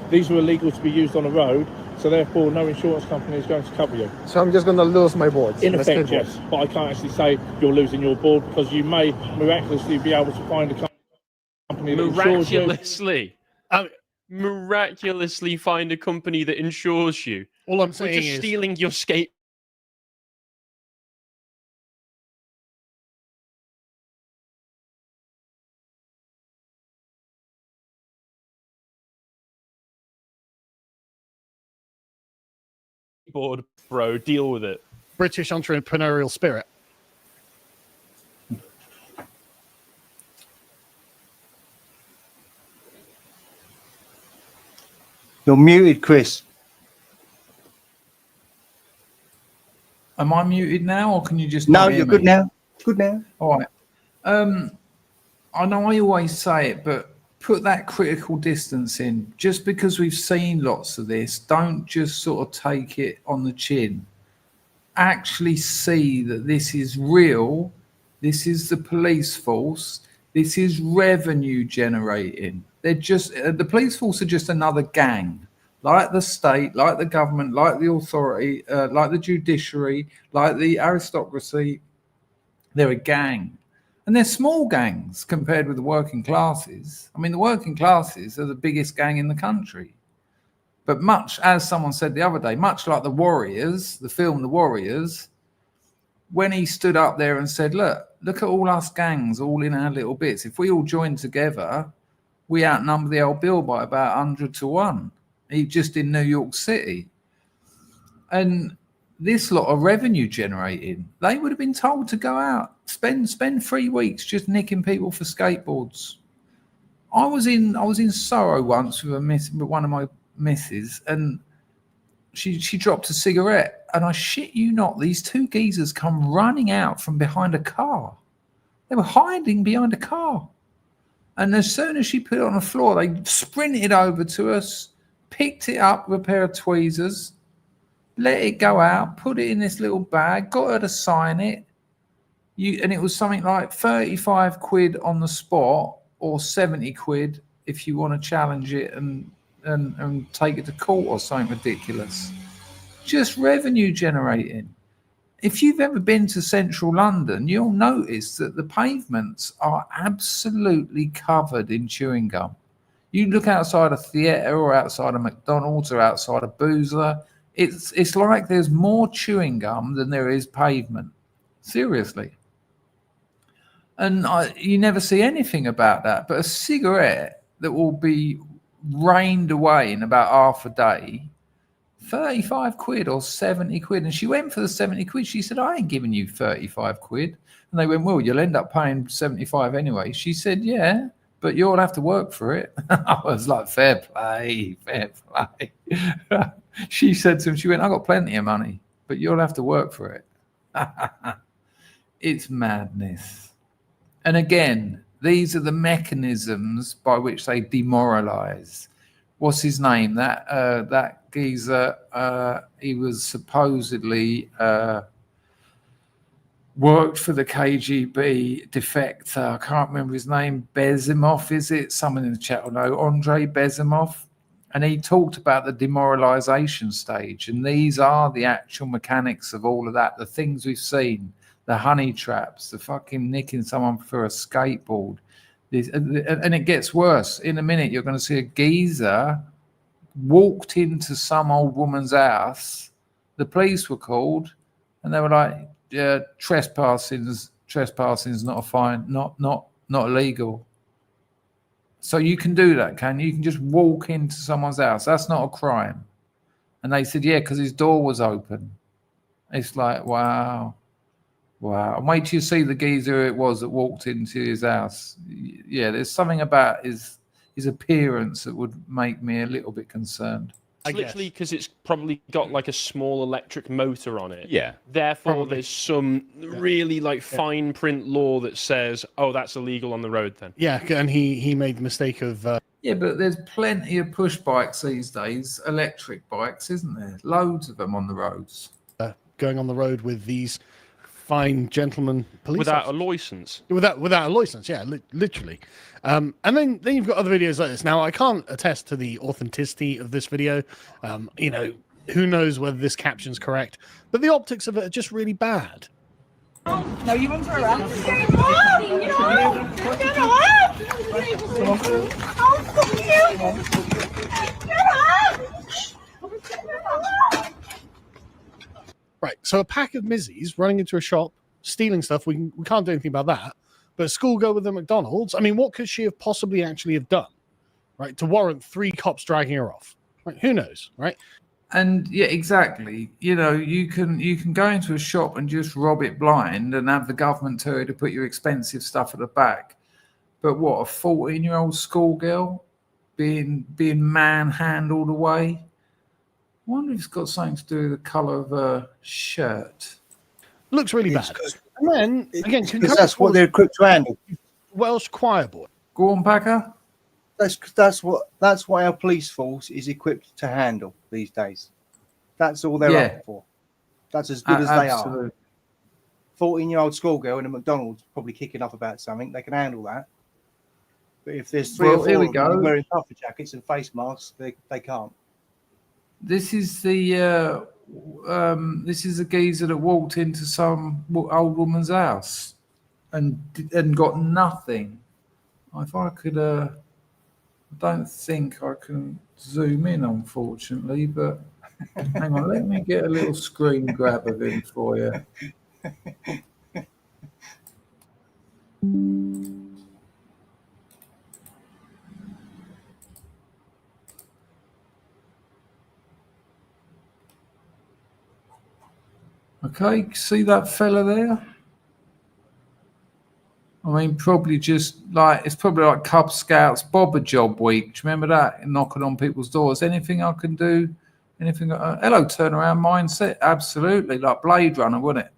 These are illegal to be used on the road, so therefore no insurance company is going to cover you. So I'm just going to lose my boards. In effect, yes, but I can't actually say you're losing your board because you may miraculously be able to find a company that insures you. Miraculously find a company that insures you. All I'm saying is stealing your skate. Board, bro, deal with it. British entrepreneurial spirit. You're muted, Chris. Am I muted now, or can you just? No, you're good now. Good now. All right. I know I always say it, but put that critical distance in. Just because we've seen lots of this, don't just sort of take it on the chin. Actually see that this is real. This is the police force. This is revenue generating. They're just the police force are just another gang, like the state, like the government, like the authority, like the judiciary, like the aristocracy. They're a gang. And they're small gangs compared with the working classes. I mean, the working classes are the biggest gang in the country. But much, as someone said the other day, much like the Warriors, the film The Warriors, when he stood up there and said, look at all us gangs, all in our little bits. If we all join together, we outnumber the old Bill by about 100 to 1. He just in New York City. And this lot of revenue generating, they would have been told to go out, spend 3 weeks just nicking people for skateboards. I was in Sorrow once with one of my missus, and she dropped a cigarette, and I shit you not, these two geezers come running out from behind a car. They were hiding behind a car, and as soon as she put it on the floor, they sprinted over to us, picked it up with a pair of tweezers, let it go out, put it in this little bag, got her to sign it. And it was something like 35 quid on the spot, or 70 quid if you want to challenge it and take it to court or something ridiculous. Just revenue generating. If you've ever been to central London, you'll notice that the pavements are absolutely covered in chewing gum. You look outside a theatre or outside a McDonald's or outside a Boozer, it's like there's more chewing gum than there is pavement. Seriously. And you never see anything about that. But a cigarette that will be rained away in about half a day, 35 quid or 70 quid. And she went for the 70 quid. She said, I ain't giving you 35 quid. And they went, well, you'll end up paying 75 anyway. She said, yeah, but you'll have to work for it. I was like, fair play, fair play. She said to him, she went, I've got plenty of money, but you'll have to work for it. It's madness. And again, these are the mechanisms by which they demoralize. What's his name? That geezer, he was supposedly worked for the KGB defector. I can't remember his name. Bezimov, is it? Someone in the chat will know. Andrei Bezimov. And he talked about the demoralization stage. And these are the actual mechanics of all of that. The things we've seen, the honey traps, the fucking nicking someone for a skateboard. And it gets worse. In a minute, you're going to see a geezer walked into some old woman's house. The police were called and they were like, yeah, trespassing's not a fine, not illegal. So you can do that, can you? You can just walk into someone's house. That's not a crime. And they said, yeah, because his door was open. It's like, wow. And wait till you see the geezer it was that walked into his house. Yeah, there's something about his appearance that would make me a little bit concerned. Literally because it's probably got like a small electric motor on it. Yeah. Therefore, there's some really like fine print law that says, oh, that's illegal on the road then. Yeah, and he made the mistake of... Yeah, but there's plenty of push bikes these days, electric bikes, isn't there? Loads of them on the roads. Going on the road with these fine gentlemen police without officers. A license. Without a license, yeah, literally. And then you've got other videos like this. Now, I can't attest to the authenticity of this video. You know, who knows whether this caption's correct, but the optics of it are just really bad. No, you want to around? Right, so a pack of Mizzies running into a shop, stealing stuff. We can't do anything about that. But a schoolgirl with a McDonald's, I mean, what could she have possibly actually have done, right, to warrant 3 cops dragging her off? Right, who knows, right? And yeah, exactly. You know, you can go into a shop and just rob it blind and have the government tell you to put your expensive stuff at the back. But what, a 14-year-old schoolgirl being manhandled away? I wonder if it's got something to do with the colour of her shirt. Looks really bad. And then again, because that's what they're equipped to handle. Welsh choir boy. Go on, Packer. That's what our police force is equipped to handle these days. That's all they're up for. That's as good as they are. 14-year-old schoolgirl in a McDonald's probably kicking off about something. They can handle that. But if there's 3 or 4 of them wearing puffer jackets and face masks, they can't. This is the geezer that walked into some old woman's house and got nothing. If I could, I don't think I can zoom in, unfortunately, but hang on, let me get a little screen grab of him for you. Okay, see that fella there? I mean, probably just like, it's probably like Cub Scouts Bobber Job Week. Do you remember that? Knocking on people's doors. Anything I can do? Anything? Hello, turnaround mindset. Absolutely, like Blade Runner, wouldn't it?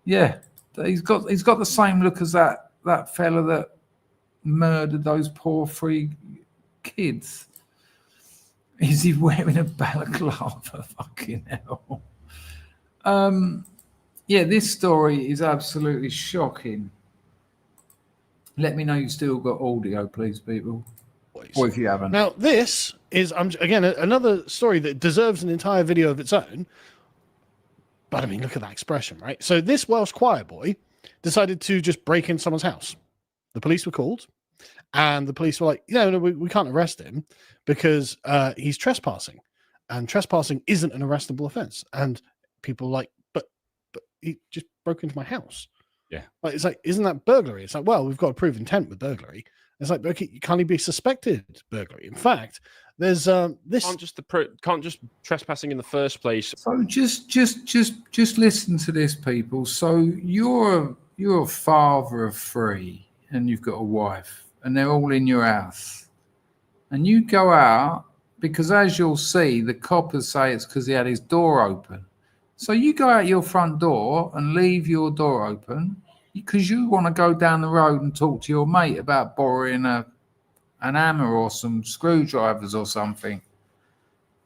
Yeah, he's got the same look as that fella that murdered those poor 3 kids. Is he wearing a balaclava? Fucking hell. Yeah, this story is absolutely shocking. Let me know you still got audio, please, people. Or if you haven't. Now, this is, again, another story that deserves an entire video of its own. But, I mean, look at that expression, right? So this Welsh choir boy decided to just break in someone's house. The police were called, and the police were like, no, we can't arrest him because he's trespassing. And trespassing isn't an arrestable offense. And people were like, but he just broke into my house. Yeah. Like, it's like, isn't that burglary? It's like, well, we've got to prove intent with burglary. It's like, okay, can't he be suspected burglary? In fact, there's this can't just trespassing in the first place. So just listen to this, people. So you're you're a father of 3 and you've got a wife and they're all in your house, and you go out because, as you'll see, the coppers say it's because he had his door open. So you go out your front door and leave your door open because you want to go down the road and talk to your mate about borrowing an hammer or some screwdrivers or something.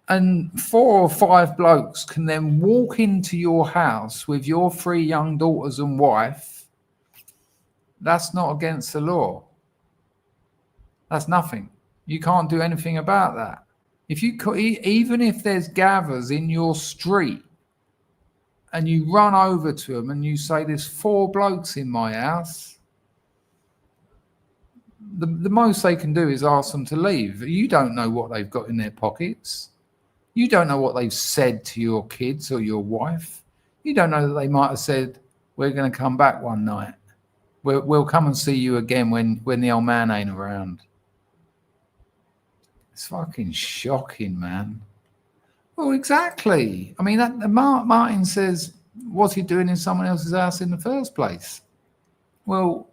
And 4 or 5 blokes can then walk into your house with your 3 young daughters and wife. That's not against the law. That's nothing. You can't do anything about that. If you even if there's gathers in your street and you run over to them and you say, there's 4 blokes in my house, the most they can do is ask them to leave. You don't know what they've got in their pockets. You don't know what they've said to your kids or your wife. You don't know that they might have said, we're going to come back one night. We'll come and see you again when the old man ain't around. It's fucking shocking, man. Well, exactly. I mean, Martin says, what's he doing in someone else's house in the first place? Well,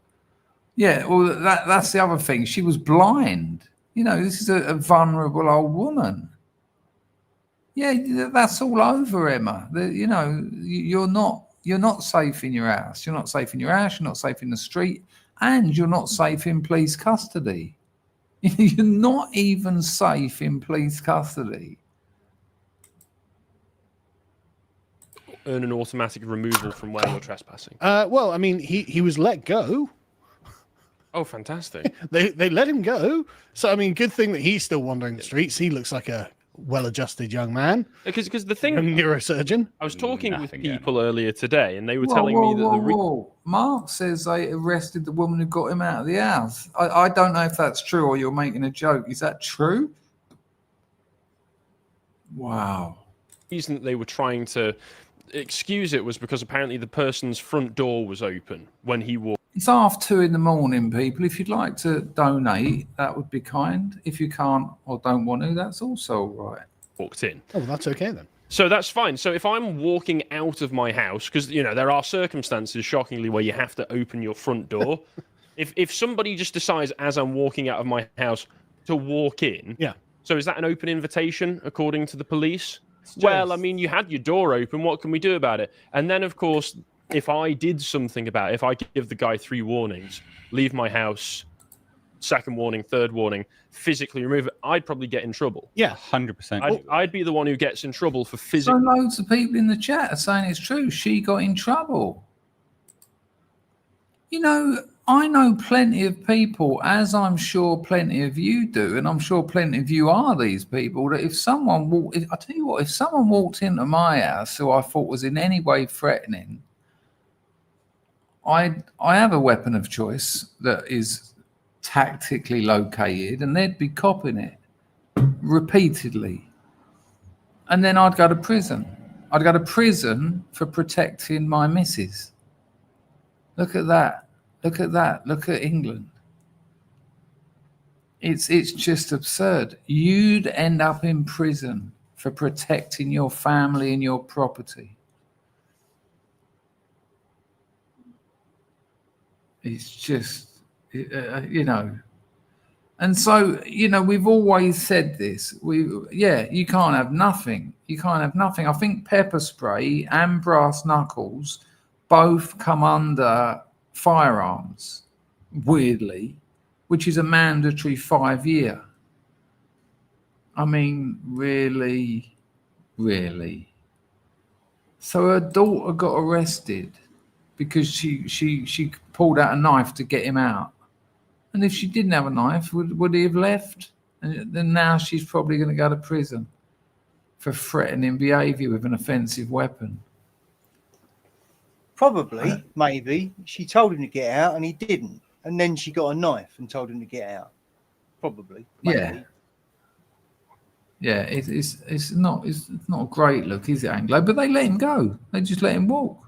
yeah, well, that's the other thing. She was blind. You know, this is a vulnerable old woman. Yeah, that's all over, Emma. You know, you're not safe in your house. You're not safe in your house. You're not safe in the street, and you're not safe in police custody. You're not even safe in police custody. Earn an automatic removal from where you're trespassing. Well, I mean, he was let go. Oh, fantastic! They let him go. So I mean, good thing that he's still wandering the streets. He looks like a well-adjusted young man. Because the thing, a neurosurgeon. I was talking with people earlier today, and they were telling me that Mark says they arrested the woman who got him out of the house. I don't know if that's true or you're making a joke. Is that true? Wow. The reason that they were trying to excuse it was because apparently the person's front door was open when he walked. It's 2:30 in the morning, people. If you'd like to donate, that would be kind. If you can't or don't want to, that's also all right. Walked in. Oh, well, that's okay then. So that's fine. So if I'm walking out of my house, because, you know, there are circumstances, shockingly, where you have to open your front door. if somebody just decides as I'm walking out of my house to walk in, yeah. So is that an open invitation, according to the police? Well, I mean, you had your door open. What can we do about it? And then, of course, if I did something about it, if I give the guy 3 warnings, leave my house, 2nd warning, 3rd warning, physically remove it, I'd probably get in trouble. Yeah, 100%. I'd be the one who gets in trouble for physically. So loads of people in the chat are saying it's true. She got in trouble. You know, I know plenty of people, as I'm sure plenty of you do, and I'm sure plenty of you are these people, that if someone I tell you what, if someone walked into my house who I thought was in any way threatening, I have a weapon of choice that is tactically located, and they'd be copping it repeatedly. And then I'd go to prison. I'd go to prison for protecting my missus. Look at that. Look at that. Look at England. It's just absurd. You'd end up in prison for protecting your family and your property. It's just, you know. And so, you know, we've always said this. You can't have nothing. You can't have nothing. I think pepper spray and brass knuckles both come under firearms, weirdly, which is a mandatory 5-year. I mean, really. So her daughter got arrested because she pulled out a knife to get him out. And if she didn't have a knife, would he have left? And then now she's probably going to go to prison for threatening behaviour with an offensive weapon. Probably, maybe. She told him to get out and he didn't. And then she got a knife and told him to get out. Probably. Maybe. Yeah, it's not a great look, is it, Anglo? But they let him go. They just let him walk.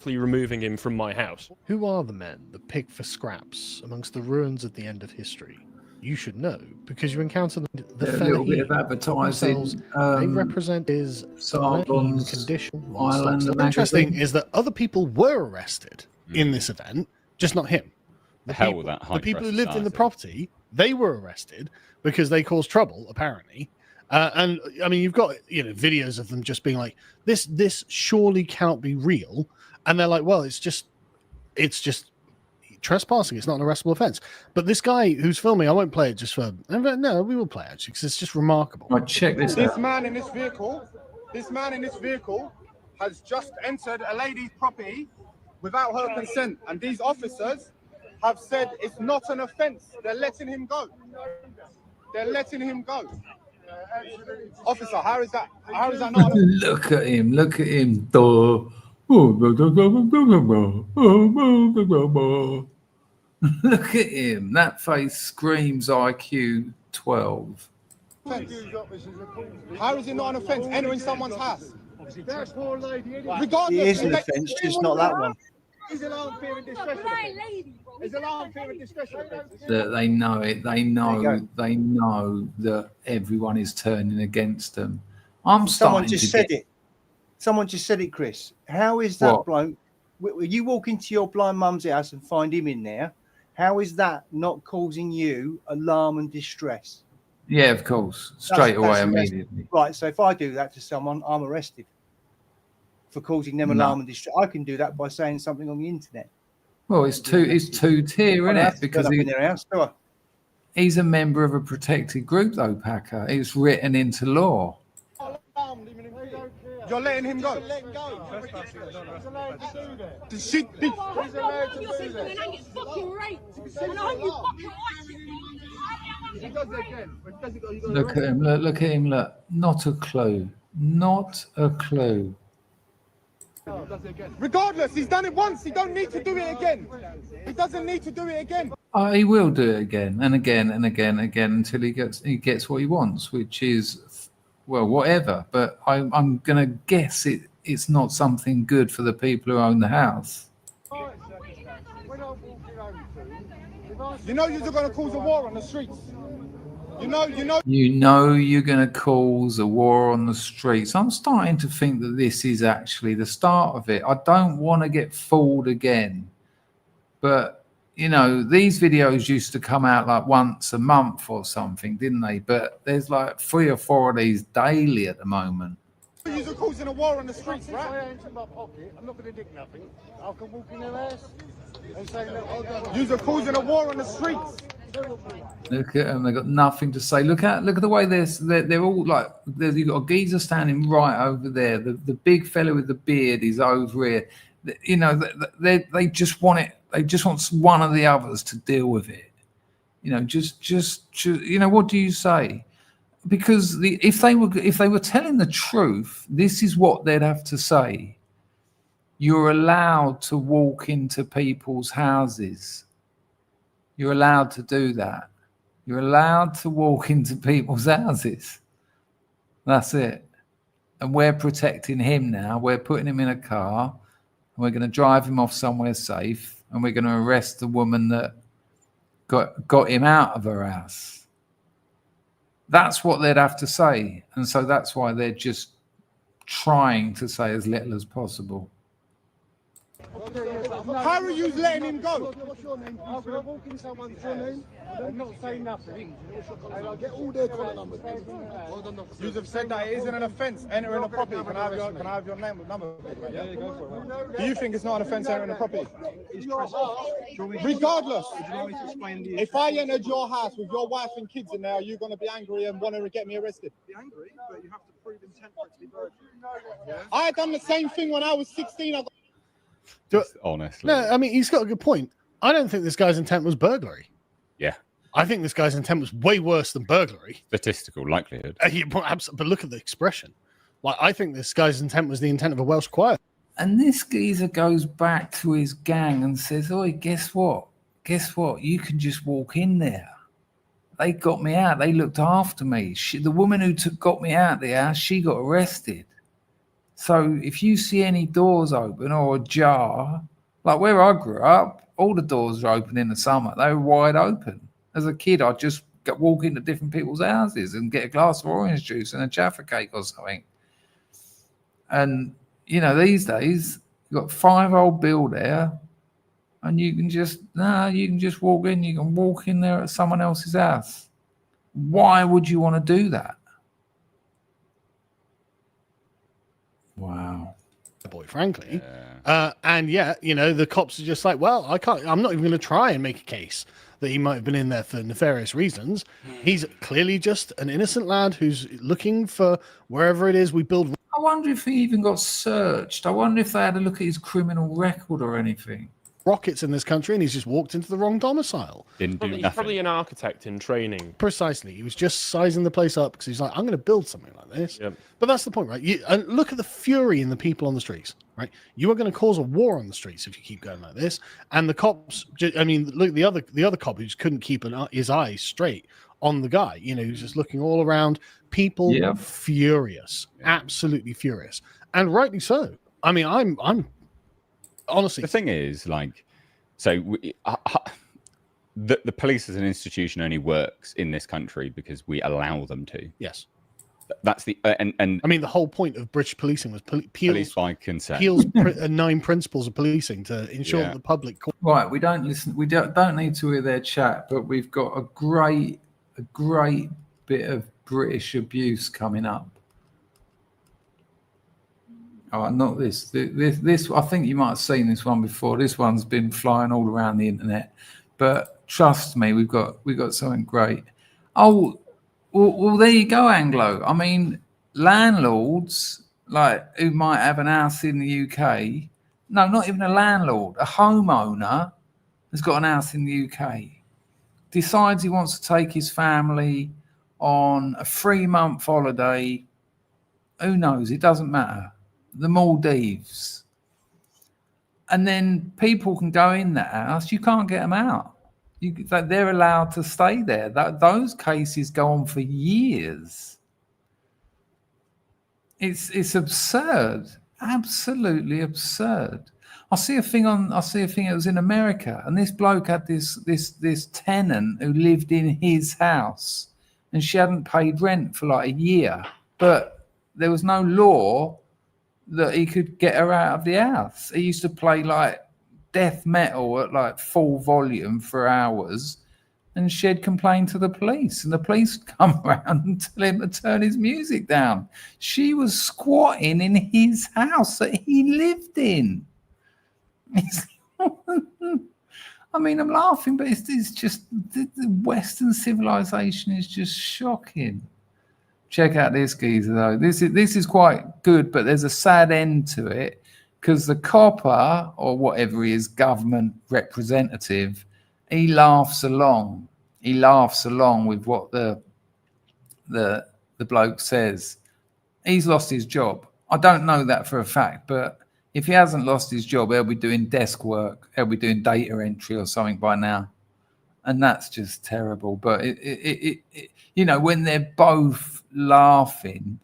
Removing him from my house. Who are the men that pick for scraps amongst the ruins at the end of history? you should know because you encounter the A little bit of Fellaheen advertising. themselves. They represent his Sargon's condition. Island. What's interesting is that other people were arrested in this event, just not him. The people who lived in the property, they were arrested because they caused trouble, apparently. And I mean, you've got videos of them just being like, "This surely cannot be real," and they're like, "Well, it's just trespassing. It's not an arrestable offense." But this guy who's filming, I won't play it just for. No, we will play it actually because it's just remarkable. Right, check this out. This man in this vehicle has just entered a lady's property without her consent, and these officers have said it's not an offence. They're letting him go. Officer, how is that not? Look at him. Look at him. Look at him. That face screams IQ 12. How is it not an offence entering someone's house? Regardless, it is an offence, just not that one. Is alarm fear and discretion? Is alarm fear and discretion? That they know it. They know that everyone is turning against them. Someone just said it, Chris. How is that bloke? You walk into your blind mum's house and find him in there. How is that not causing you alarm and distress? Yeah, of course. Straight away, immediately. Right. So if I do that to someone, I'm arrested for causing them alarm and distress. I can do that by saying something on the internet. Well, it's two tier, isn't it? Because in their house, he's a member of a protected group, though, Packer. It's written into law. You're letting him go. He's allowed to do that. And get fucking raped. And are you fucking watching? He does it again. Look at him. Look at him. Look. Not a clue. Not a clue. Regardless, he's done it once. He don't need to do it again. He doesn't need to do it again. He will do it again and again and again and again until he gets what he wants, which is, well, whatever. But I'm going to guess it's not something good for the people who own the house. You know you're going to cause a war on the streets. You know you're going to cause a war on the streets. I'm starting to think that this is actually the start of it. I don't want to get fooled again. But, these videos used to come out like once a month or something, didn't they? But there's like 3 or 4 of these daily at the moment. You're causing a war on the streets, right? I enter my pocket, I'm not going to dig nothing. I can walk in their house and say, you're causing a war on the streets. Look at them; they've got nothing to say. Look at the way they're all like. You've got a geezer standing right over there. The big fella with the beard is over here. They just want it. They just want one of the others to deal with it. What do you say? Because if they were telling the truth, this is what they'd have to say. You're allowed to walk into people's houses. You're allowed to do that. You're allowed to walk into people's houses. That's it. And we're protecting him now. We're putting him in a car and we're going to drive him off somewhere safe and we're going to arrest the woman that got him out of her house. That's what they'd have to say. And so that's why they're just trying to say as little as possible. How are you letting him go? What's your name? I'm going to walk in someone's house and not say nothing. And I'll get all their collar numbers. You have said that it isn't an offence entering a property. Can I have your name and number? Yeah, go for it. Do you think it's not an offence entering a property? Regardless, if I entered your house with your wife and kids in there, are you going to be angry and want to get me arrested? Be angry, but you have to prove intent for it to be burglary. I had done the same thing when I was 16. Honestly. No, I mean, he's got a good point. I don't think this guy's intent was burglary. Yeah. I think this guy's intent was way worse than burglary. Statistical likelihood. But look at the expression. Like, I think this guy's intent was the intent of a Welsh choir. And this geezer goes back to his gang and says, "Oi, guess what? Guess what? You can just walk in there. They got me out. They looked after me. The woman who got me out of the house, she got arrested. So if you see any doors open or ajar, like where I grew up, all the doors were open in the summer. They were wide open. As a kid, I just walk into different people's houses and get a glass of orange juice and a Jaffa cake or something. And, you know, these days, you've got 5-old Bill there, and you can just walk in. You can walk in there at someone else's house. Why would you want to do that? Wow. Boy, frankly. And yeah, you know, the cops are just like, well, I'm not even going to try and make a case that he might have been in there for nefarious reasons. He's clearly just an innocent lad who's looking for wherever it is we build. I wonder if he even got searched. I wonder if they had a look at his criminal record or anything. Rockets in this country, and he's just walked into the wrong domicile. Didn't do He's nothing. probably an architect in training. Precisely. He was just sizing the place up because he's like, I'm going to build something like this. Yep. But that's the point, right? And look at the fury in the people on the streets, right? You are going to cause a war on the streets if you keep going like this. And the cops, I mean, look, the other cop who just couldn't keep his eyes straight on the guy, you know, who's just looking all around. People furious, absolutely furious, and rightly so. I mean, I'm honestly. The thing is, like, so the police as an institution only works in this country because we allow them to. Yes. That's the and I mean, the whole point of British policing was police by consent. Peel's 9 principles of policing to ensure that the public. Right, we don't listen. We don't need to hear their chat, but we've got a great bit of British abuse coming up. Oh, not this. This. I think you might have seen this one before. This one's been flying all around the internet, but trust me, we've got something great. Oh, well, there you go, Anglo. I mean, landlords like who might have an house in the UK. No, not even a landlord. A homeowner has got an house in the UK. Decides he wants to take his family on a 3-month holiday. Who knows? It doesn't matter. The Maldives. And then people can go in that house. You can't get them out. They're allowed to stay there. Those cases go on for years. It's absurd. Absolutely absurd. I see a thing. It was in America, and this bloke had this tenant who lived in his house, and she hadn't paid rent for like a year, but there was no law that he could get her out of the house. He used to play like death metal at like full volume for hours, and she'd complain to the police, and the police would come around and tell him to turn his music down. She was squatting in his house that he lived in. I mean, I'm laughing, but it's just the Western civilization is just shocking. Check out this geezer though. This is quite good, but there's a sad end to it because the copper or whatever he is, government representative, he laughs along. He laughs along with what the bloke says. He's lost his job. I don't know that for a fact, but if he hasn't lost his job, he'll be doing desk work. He'll be doing data entry or something by now. And that's just terrible. But it you know, when they're both laughing,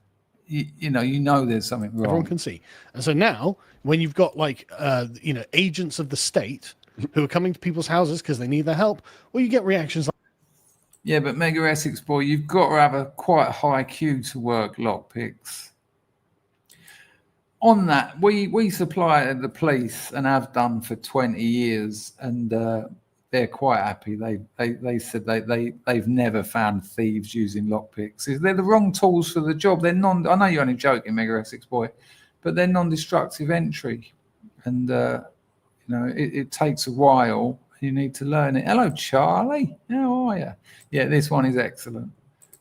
you know there's something wrong. Everyone can see. And so now, when you've got like, agents of the state who are coming to people's houses because they need their help, well, you get reactions like. Yeah, but Mega Essex boy, you've got to have a quite high queue to work lockpicks. On that, we supply the police and have done for 20 years, and they're quite happy. They said they've never found thieves using lockpicks. They're the wrong tools for the job. They're I know you're only joking, Mega Essex boy, but they're non-destructive entry, and it takes a while. You need to learn it. Hello, Charlie. How are you? Yeah, this one is excellent.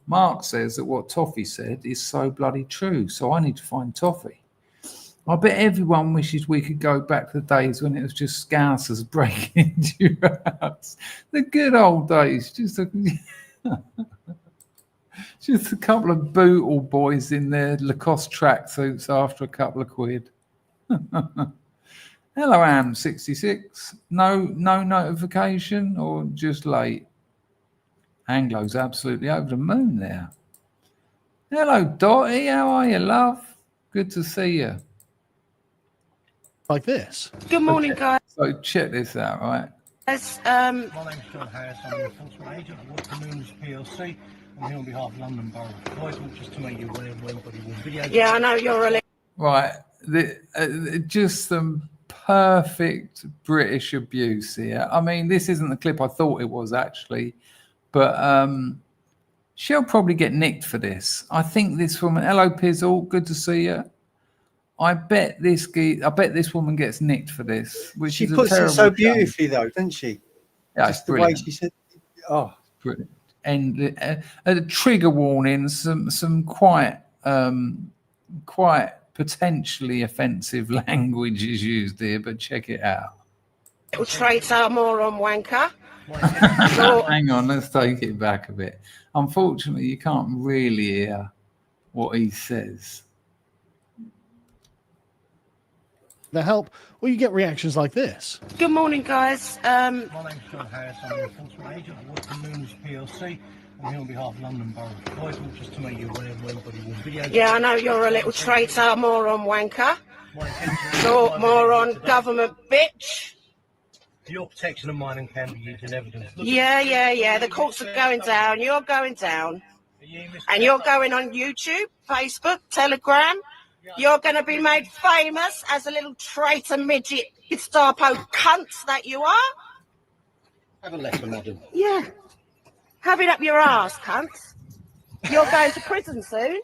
Mark says that what Toffee said is so bloody true. So I need to find Toffee. I bet everyone wishes we could go back to the days when it was just scousers breaking into your house. The good old days. Just a couple of bootle boys in their Lacoste tracksuits after a couple of quid. Hello, Am66. No notification or just late? Anglo's absolutely over the moon there. Hello, Dottie. How are you, love? Good to see you. Like this. Good morning, guys. So check this out, right? Yes, My name's John Harris. I'm the enforcement agent at Water Moons PLC. I'm here on behalf of London Borough of Croydon, just to make you aware of anybody will video. Yeah, I know you're a Right, just some perfect British abuse here. I mean, this isn't the clip I thought it was actually, but she'll probably get nicked for this. I think this woman, hello Pizzle, good to see you. I bet this woman gets nicked for this, which she is puts a it terrible so shame. beautifully, though, doesn't she? Yeah, just the way she said, "Oh, brilliant." And trigger warnings, some quite potentially offensive language is used here, but check it out. little traitor, moron, wanker. Hang on, let's take it back a bit. Unfortunately, you can't really hear what he says. The help, or you get reactions like this. Good morning, guys. My name's John Harris. I'm the enforcement agent at Water Moons PLC. I'm here on behalf of London Borough of Croydon, just to make you aware of anybody will video. Yeah, I know you're a little traitor, moron, wanker. Short, moron, government bitch. Your protection of mine can be used in evidence. Yeah. The courts are going down. You're going down. And you're going on YouTube, Facebook, Telegram. You're going to be made famous as a little traitor midget Gestapo cunt that you are. Have a lesson, madam. Yeah. Have it up your ass, cunts. You're going to prison soon.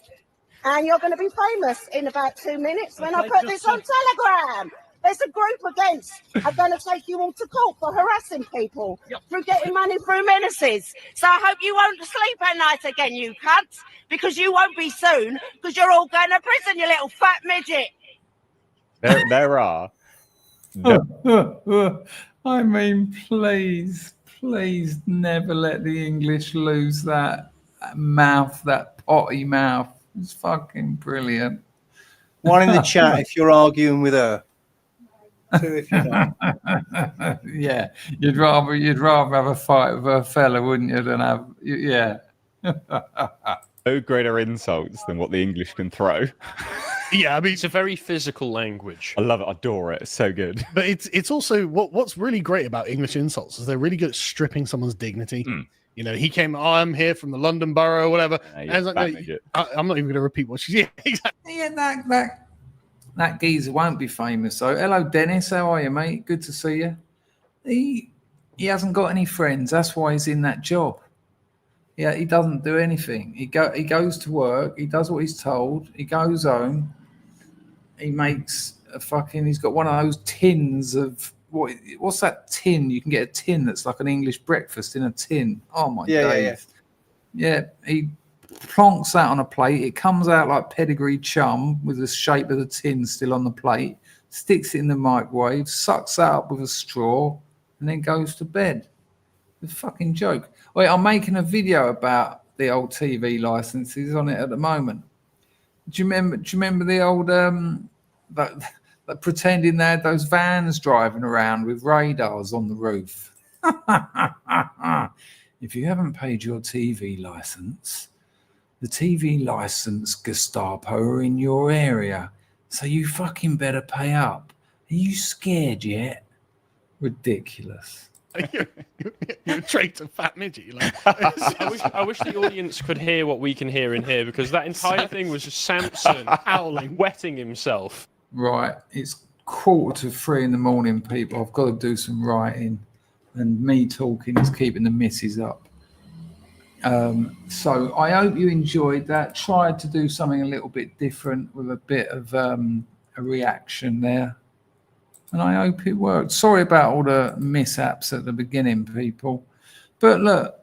And you're going to be famous in about 2 minutes when I put this on Telegram. There's a group against are going to take you all to court for harassing people through getting money through menaces. So I hope you won't sleep at night again, you cunts, because you won't be soon, because you're all going to prison, you little fat midget. There are. I mean, please never let the English lose that mouth, that potty mouth. It's fucking brilliant. One in the chat if you're arguing with her. Two if you're not. Yeah, you'd rather have a fight with a fella, wouldn't you, than have No greater insults than what the English can throw. Yeah, I mean, it's a very physical language. I love it. I adore it. It's so good. But it's also what's really great about English insults is they're really good at stripping someone's dignity. You know, he came, I'm here from the London Borough or whatever. And I was like, no, I'm not even going to repeat what she's. Yeah, exactly. Yeah, that geezer won't be famous. So, hello, Dennis. How are you, mate? Good to see you. He hasn't got any friends. That's why he's in that job. Yeah, he doesn't do anything. He goes to work. He does what he's told. He goes home. He makes he's got one of those tins of what's that tin? You can get a tin that's like an English breakfast in a tin. Oh my days. Yeah, he plonks that on a plate. It comes out like pedigree chum with the shape of the tin still on the plate. Sticks it in the microwave, sucks that up with a straw, and then goes to bed. It's a fucking joke. Wait, I'm making a video about the old TV licenses on it at the moment. Do you remember the old that pretending they had those vans driving around with radars on the roof? If you haven't paid your TV license, the TV license Gestapo are in your area, so you fucking better pay up. Are you scared yet? Ridiculous. You're a traitor, fat midget. Like, I wish the audience could hear what we can hear in here, because that entire thing was just Samson howling, wetting himself. Right, it's 2:45 in the morning, people. I've got to do some writing, and me talking is keeping the missus up. So I hope you enjoyed that. Tried to do something a little bit different with a bit of a reaction there, and I hope it worked. Sorry about all the mishaps at the beginning, people. But look,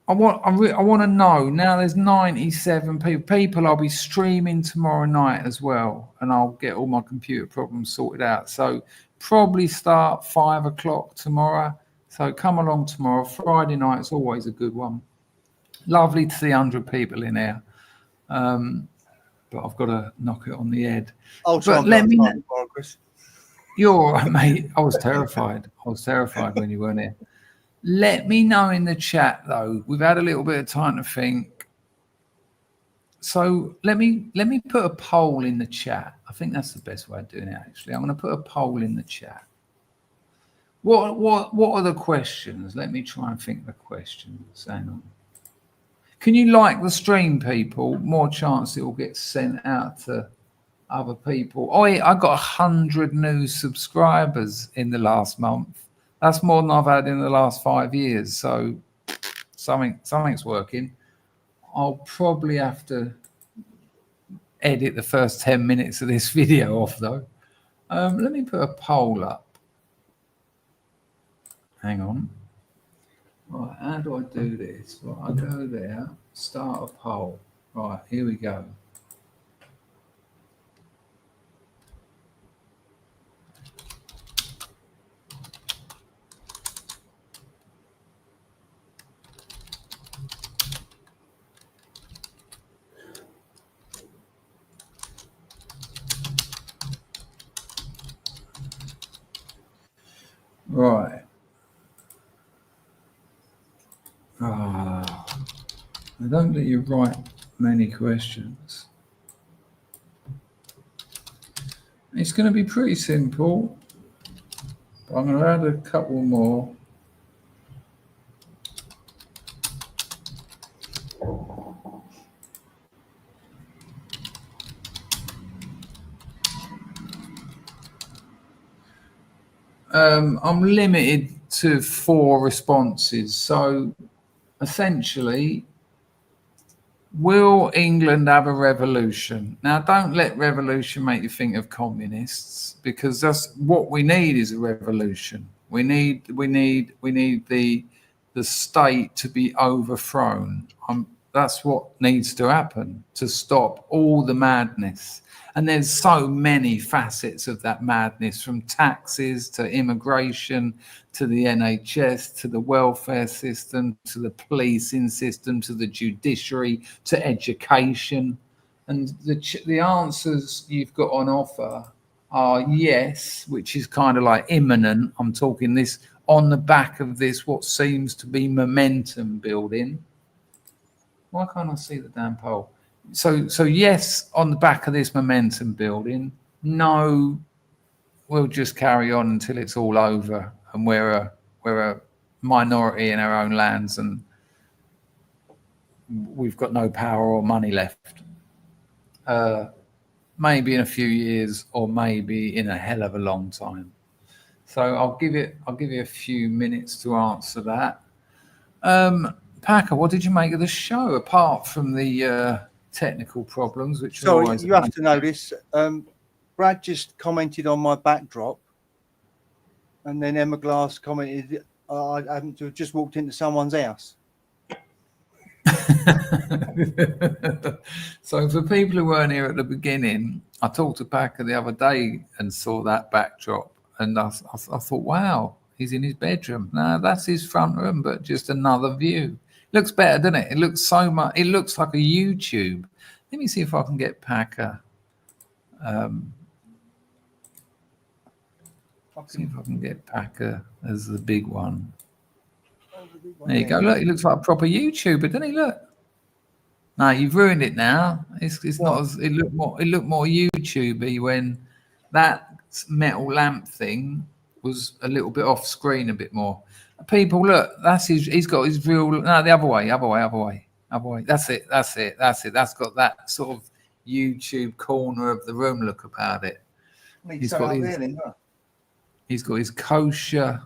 I want to know now. There's 97 people. I'll be streaming tomorrow night as well, and I'll get all my computer problems sorted out. So probably start 5 o'clock tomorrow. So come along tomorrow. Friday night is always a good one. Lovely to see 100 people in here, but I've got to knock it on the head. But let me know, Chris. You're all right, mate. I was terrified. When you weren't here. Let me know in the chat, though. We've had a little bit of time to think. So let me put a poll in the chat. I think that's the best way of doing it, actually. I'm going to put a poll in the chat. What are the questions? Let me try and think of the questions. Hang on. Can you like the stream, people? More chance it will get sent out to other people. Oh, yeah, I got 100 new subscribers in the last month. That's more than I've had in the last 5 years. So something's working. I'll probably have to edit the first 10 minutes of this video off, though. Let me put a poll up. Hang on. Right, how do I do this? Right, I go there, start a poll. Right, here we go. Right. I don't let you write many questions. It's going to be pretty simple. I'm going to add a couple more. I'm limited to 4 responses. So essentially, will England have a revolution? Now, don't let revolution make you think of communists, because that's what we need is a revolution. We need the state to be overthrown. That's what needs to happen to stop all the madness. And there's so many facets of that madness, from taxes to immigration to the NHS to the welfare system to the policing system to the judiciary to education. And the answers you've got on offer are yes, which is kind of like imminent. I'm talking this on the back of this, what seems to be momentum building. Why can't I see the damn poll? So yes, on the back of this momentum building. No, we'll just carry on until it's all over and we're a minority in our own lands and we've got no power or money left. Maybe in a few years, or maybe in a hell of a long time. So I'll give you a few minutes to answer that. Packer, what did you make of the show apart from the technical problems, which sorry, always you have to know this. Brad just commented on my backdrop, and then Emma Glass commented, I haven't just walked into someone's house. So for people who weren't here at the beginning, I talked to Packer the other day and saw that backdrop, and I thought, wow, he's in his bedroom. No, that's his front room, but just another view. Looks better, doesn't it? It looks so much. It looks like a YouTube. Let me see if I can get Packer. See if I can get Packer as the big one. There you go. Look, he looks like a proper YouTuber, doesn't he? Look. No, you've ruined it now. It's not as it looked more YouTubey when that metal lamp thing was a little bit off screen a bit more. People, look, that's he's got his real, no, the other way. That's it. That's got that sort of YouTube corner of the room look about it. He's got his kosher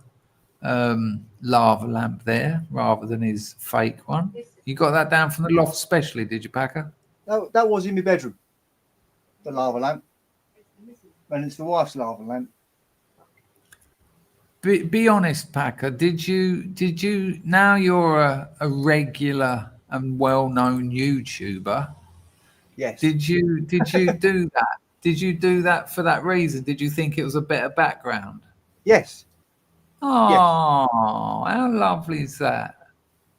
lava lamp there rather than his fake one. You got that down from the loft specially, did you, Packer? That was in my bedroom, the lava lamp. And it's the wife's lava lamp. Be honest, Packer. Did you? Now you're a regular and well-known YouTuber. Yes. Did you do that? Did you do that for that reason? Did you think it was a better background? Yes. Oh, yes. How lovely is that?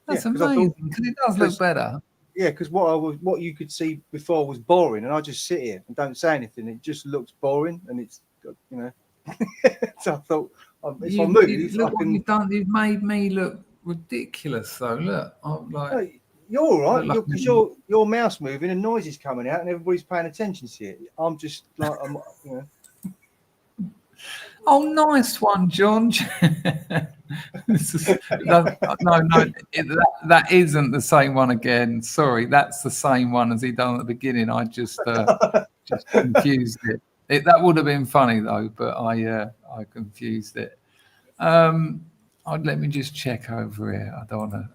That's amazing because it does look better. Yeah, because what you could see before was boring, and I just sit here and don't say anything. It just looks boring, and it's So I thought, if I move, look what you've done. You've made me look ridiculous, though. Look, I'm like. No, you're all right because your mouse moving and noise is coming out, and everybody's paying attention to it. I'm just like, Oh, nice one, John. That isn't the same one again. Sorry, that's the same one as he done at the beginning. I just confused it. That would have been funny though, but I confused it. Let me just check over here. I don't want to.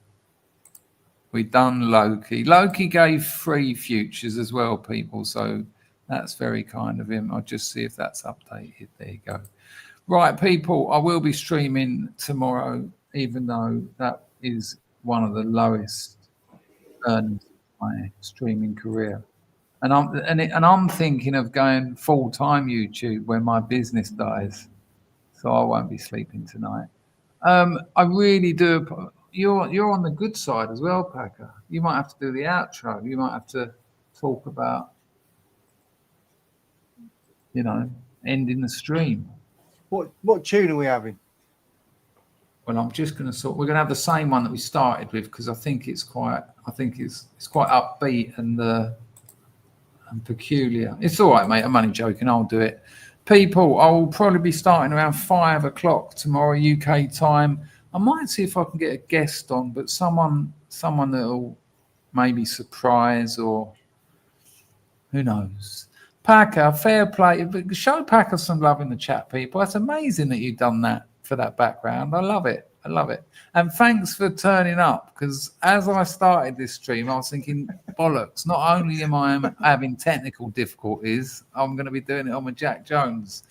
We done Loki. Loki gave 3 futures as well, people. So that's very kind of him. I'll just see if that's updated. There you go. Right, people, I will be streaming tomorrow, even though that is one of the lowest earnings of my streaming career. And I'm thinking of going full-time YouTube when my business dies. So I won't be sleeping tonight. I really do. You're on the good side as well, Packer. You might have to do the outro. You might have to talk about, ending the stream. What tune are we having? Well, I'm just going to we're going to have the same one that we started with because I think it's quite upbeat and peculiar. It's all right, mate. I'm only joking. I'll do it. People, I'll probably be starting around 5 o'clock tomorrow UK time. I might see if I can get a guest on, but someone that'll maybe surprise or who knows. Packer, fair play. Show Packer some love in the chat, people. That's amazing that you've done that for that background. I love it. And thanks for turning up, because as I started this stream, I was thinking, bollocks, not only am I having technical difficulties, I'm going to be doing it on my Jack Jones.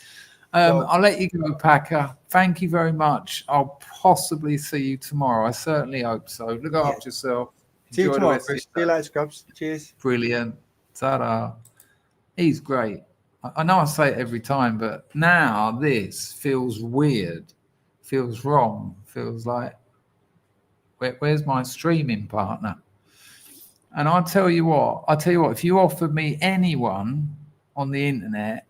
I'll let you go, Packer. Thank you very much. I'll possibly see you tomorrow. I certainly hope so. Look after yourself. See you tomorrow, Chris. See you later, Scrubs. Cheers. Brilliant. Ta-da. He's great. I know I say it every time, but now this feels weird, feels wrong, feels like, where's my streaming partner? And I'll tell you what, if you offered me anyone on the internet,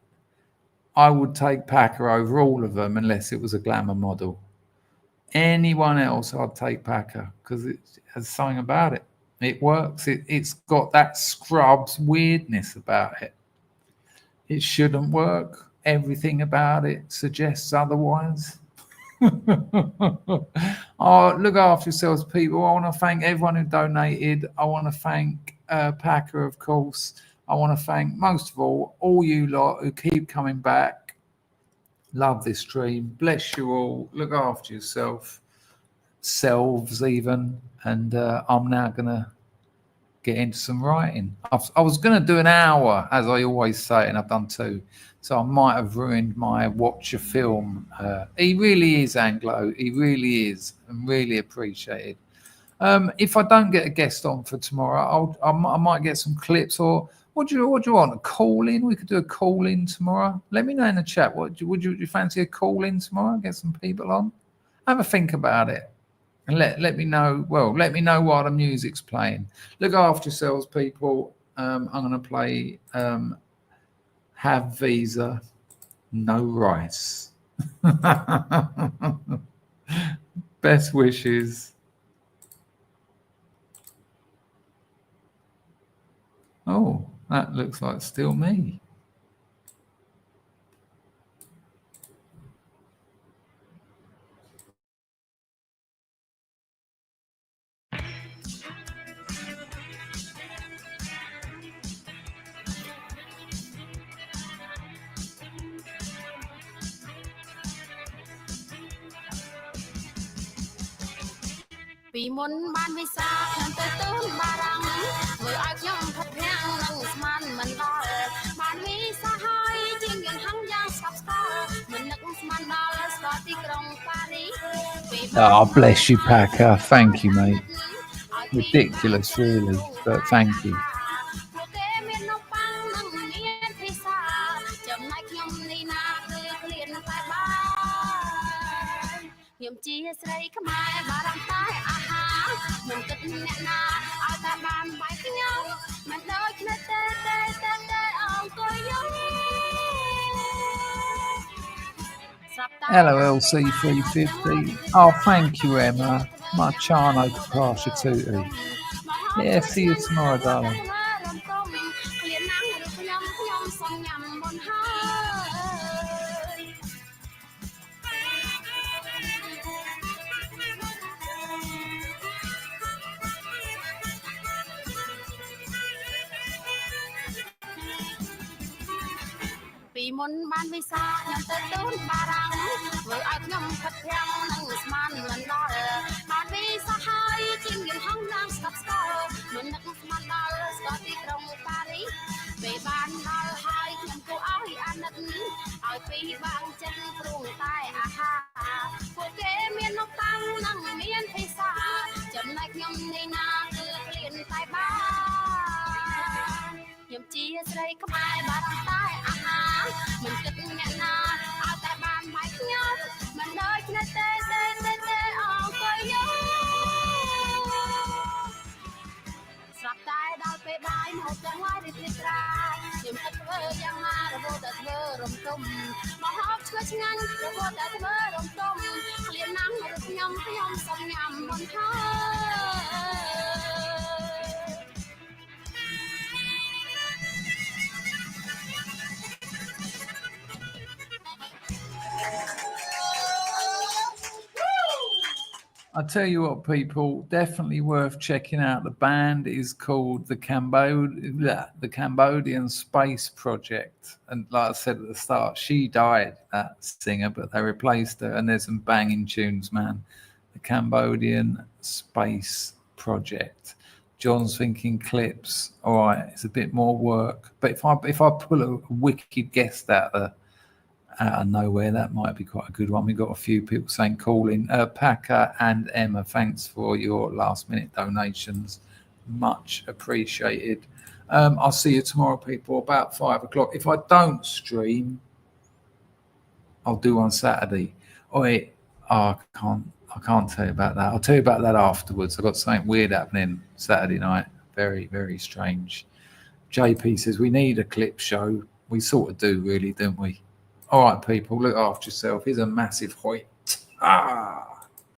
I would take Packer over all of them unless it was a glamour model. Anyone else, I'd take Packer because it has something about it. It works. It's got that Scrubs weirdness about it. It shouldn't work. Everything about it suggests otherwise. Oh, look after yourselves, people. I want to thank everyone who donated. I want to thank Packer, of course. I want to thank, most of all you lot who keep coming back. Love this stream. Bless you all. Look after yourself. Selves even. And I'm now going to get into some writing. I was going to do an hour, as I always say, and I've done 2. So I might have ruined my watch a film. He really is Anglo. He really is. And really appreciated. If I don't get a guest on for tomorrow, I might get some clips or what do you want? A call in? We could do a call in tomorrow. Let me know in the chat. Would you fancy a call in tomorrow? Get some people on. Have a think about it. And let me know. Well, let me know while the music's playing. Look after yourselves, people. I'm going to play Have Visa, No Rice. Best wishes. Oh, that looks like still me. Vì muốnបានវិសាខ្ញុំទៅទូនបារម្ភមើលឲ្យខ្ញុំផុតភាំងនឹងស្មានមិនដល់បានវិសាហើយជាងយើងហឹងយ៉ាងស្កប់ស្កល់មិននឹកស្មានដល់ស្គាល់ទីក្រុងប៉ារីស Oh, bless you, Packer. Thank you, mate. Ridiculous, really, but thank you. Hello, LC350. Oh, thank you, Emma. Marciano Kapasha Tutu. Yeah, see you tomorrow, darling. មុនបានវិសាខ្ញុំទៅទូនបារាំងធ្វើឲ្យខ្ញុំខិតខាំងនឹងស្មានមិនដល់បានវិសាហើយជាងយន្តហោះឡើងស្កប់ស្កល់មិននឹកស្មានដល់ស្គាល់ទីក្រុងប៉ារីសពេលបានដល់ហើយខ្ញុំគួរឲ្យអាណិតឲ្យពីបាំងចិត្តព្រោះតែអាហារពួកគេមាននំតាំងនិងមានភាសាចំណែកខ្ញុំនេះណាគឺក្លៀនតែបានខ្ញុំជាស្រីខ្មែរបារម្ភតែអាហារមិនគិតអ្នកណាឲ្យតែបានបាយខ្ញុំមិនដូចគ្នាទេអង្គុយយូរស្រាប់តែដល់ពេលបាយមកទាំងឡាយរីករាយត្រាខ្ញុំគិតធ្វើយ៉ាងណារហូតតែធ្វើរំទុំមកហូបឆ្ងាញ់ឆ្ងាញ់រហូតតែធ្វើរំទុំក្លៀនណាស់មកខ្ញុំសុំញ៉ាំមុនហើយI tell you what, people, definitely worth checking out. The band is called the Cambodian Space Project. And like I said at the start, she died, that singer, but they replaced her. And there's some banging tunes, man. The Cambodian Space Project. John's thinking clips. All right, it's a bit more work. But if I pull a wicked guest out of nowhere, that might be quite a good one. We've got a few people saying calling. Packer and Emma, thanks for your last minute donations, much appreciated. I'll see you tomorrow, people, about 5 o'clock. If I don't stream, I'll do on Saturday. I can't tell you about that. I'll tell you about that afterwards. I've got something weird happening Saturday night. Very, very strange. JP says we need a clip show. We sort of do, really, don't we? All right, people, look after yourself. Here's a massive hoit.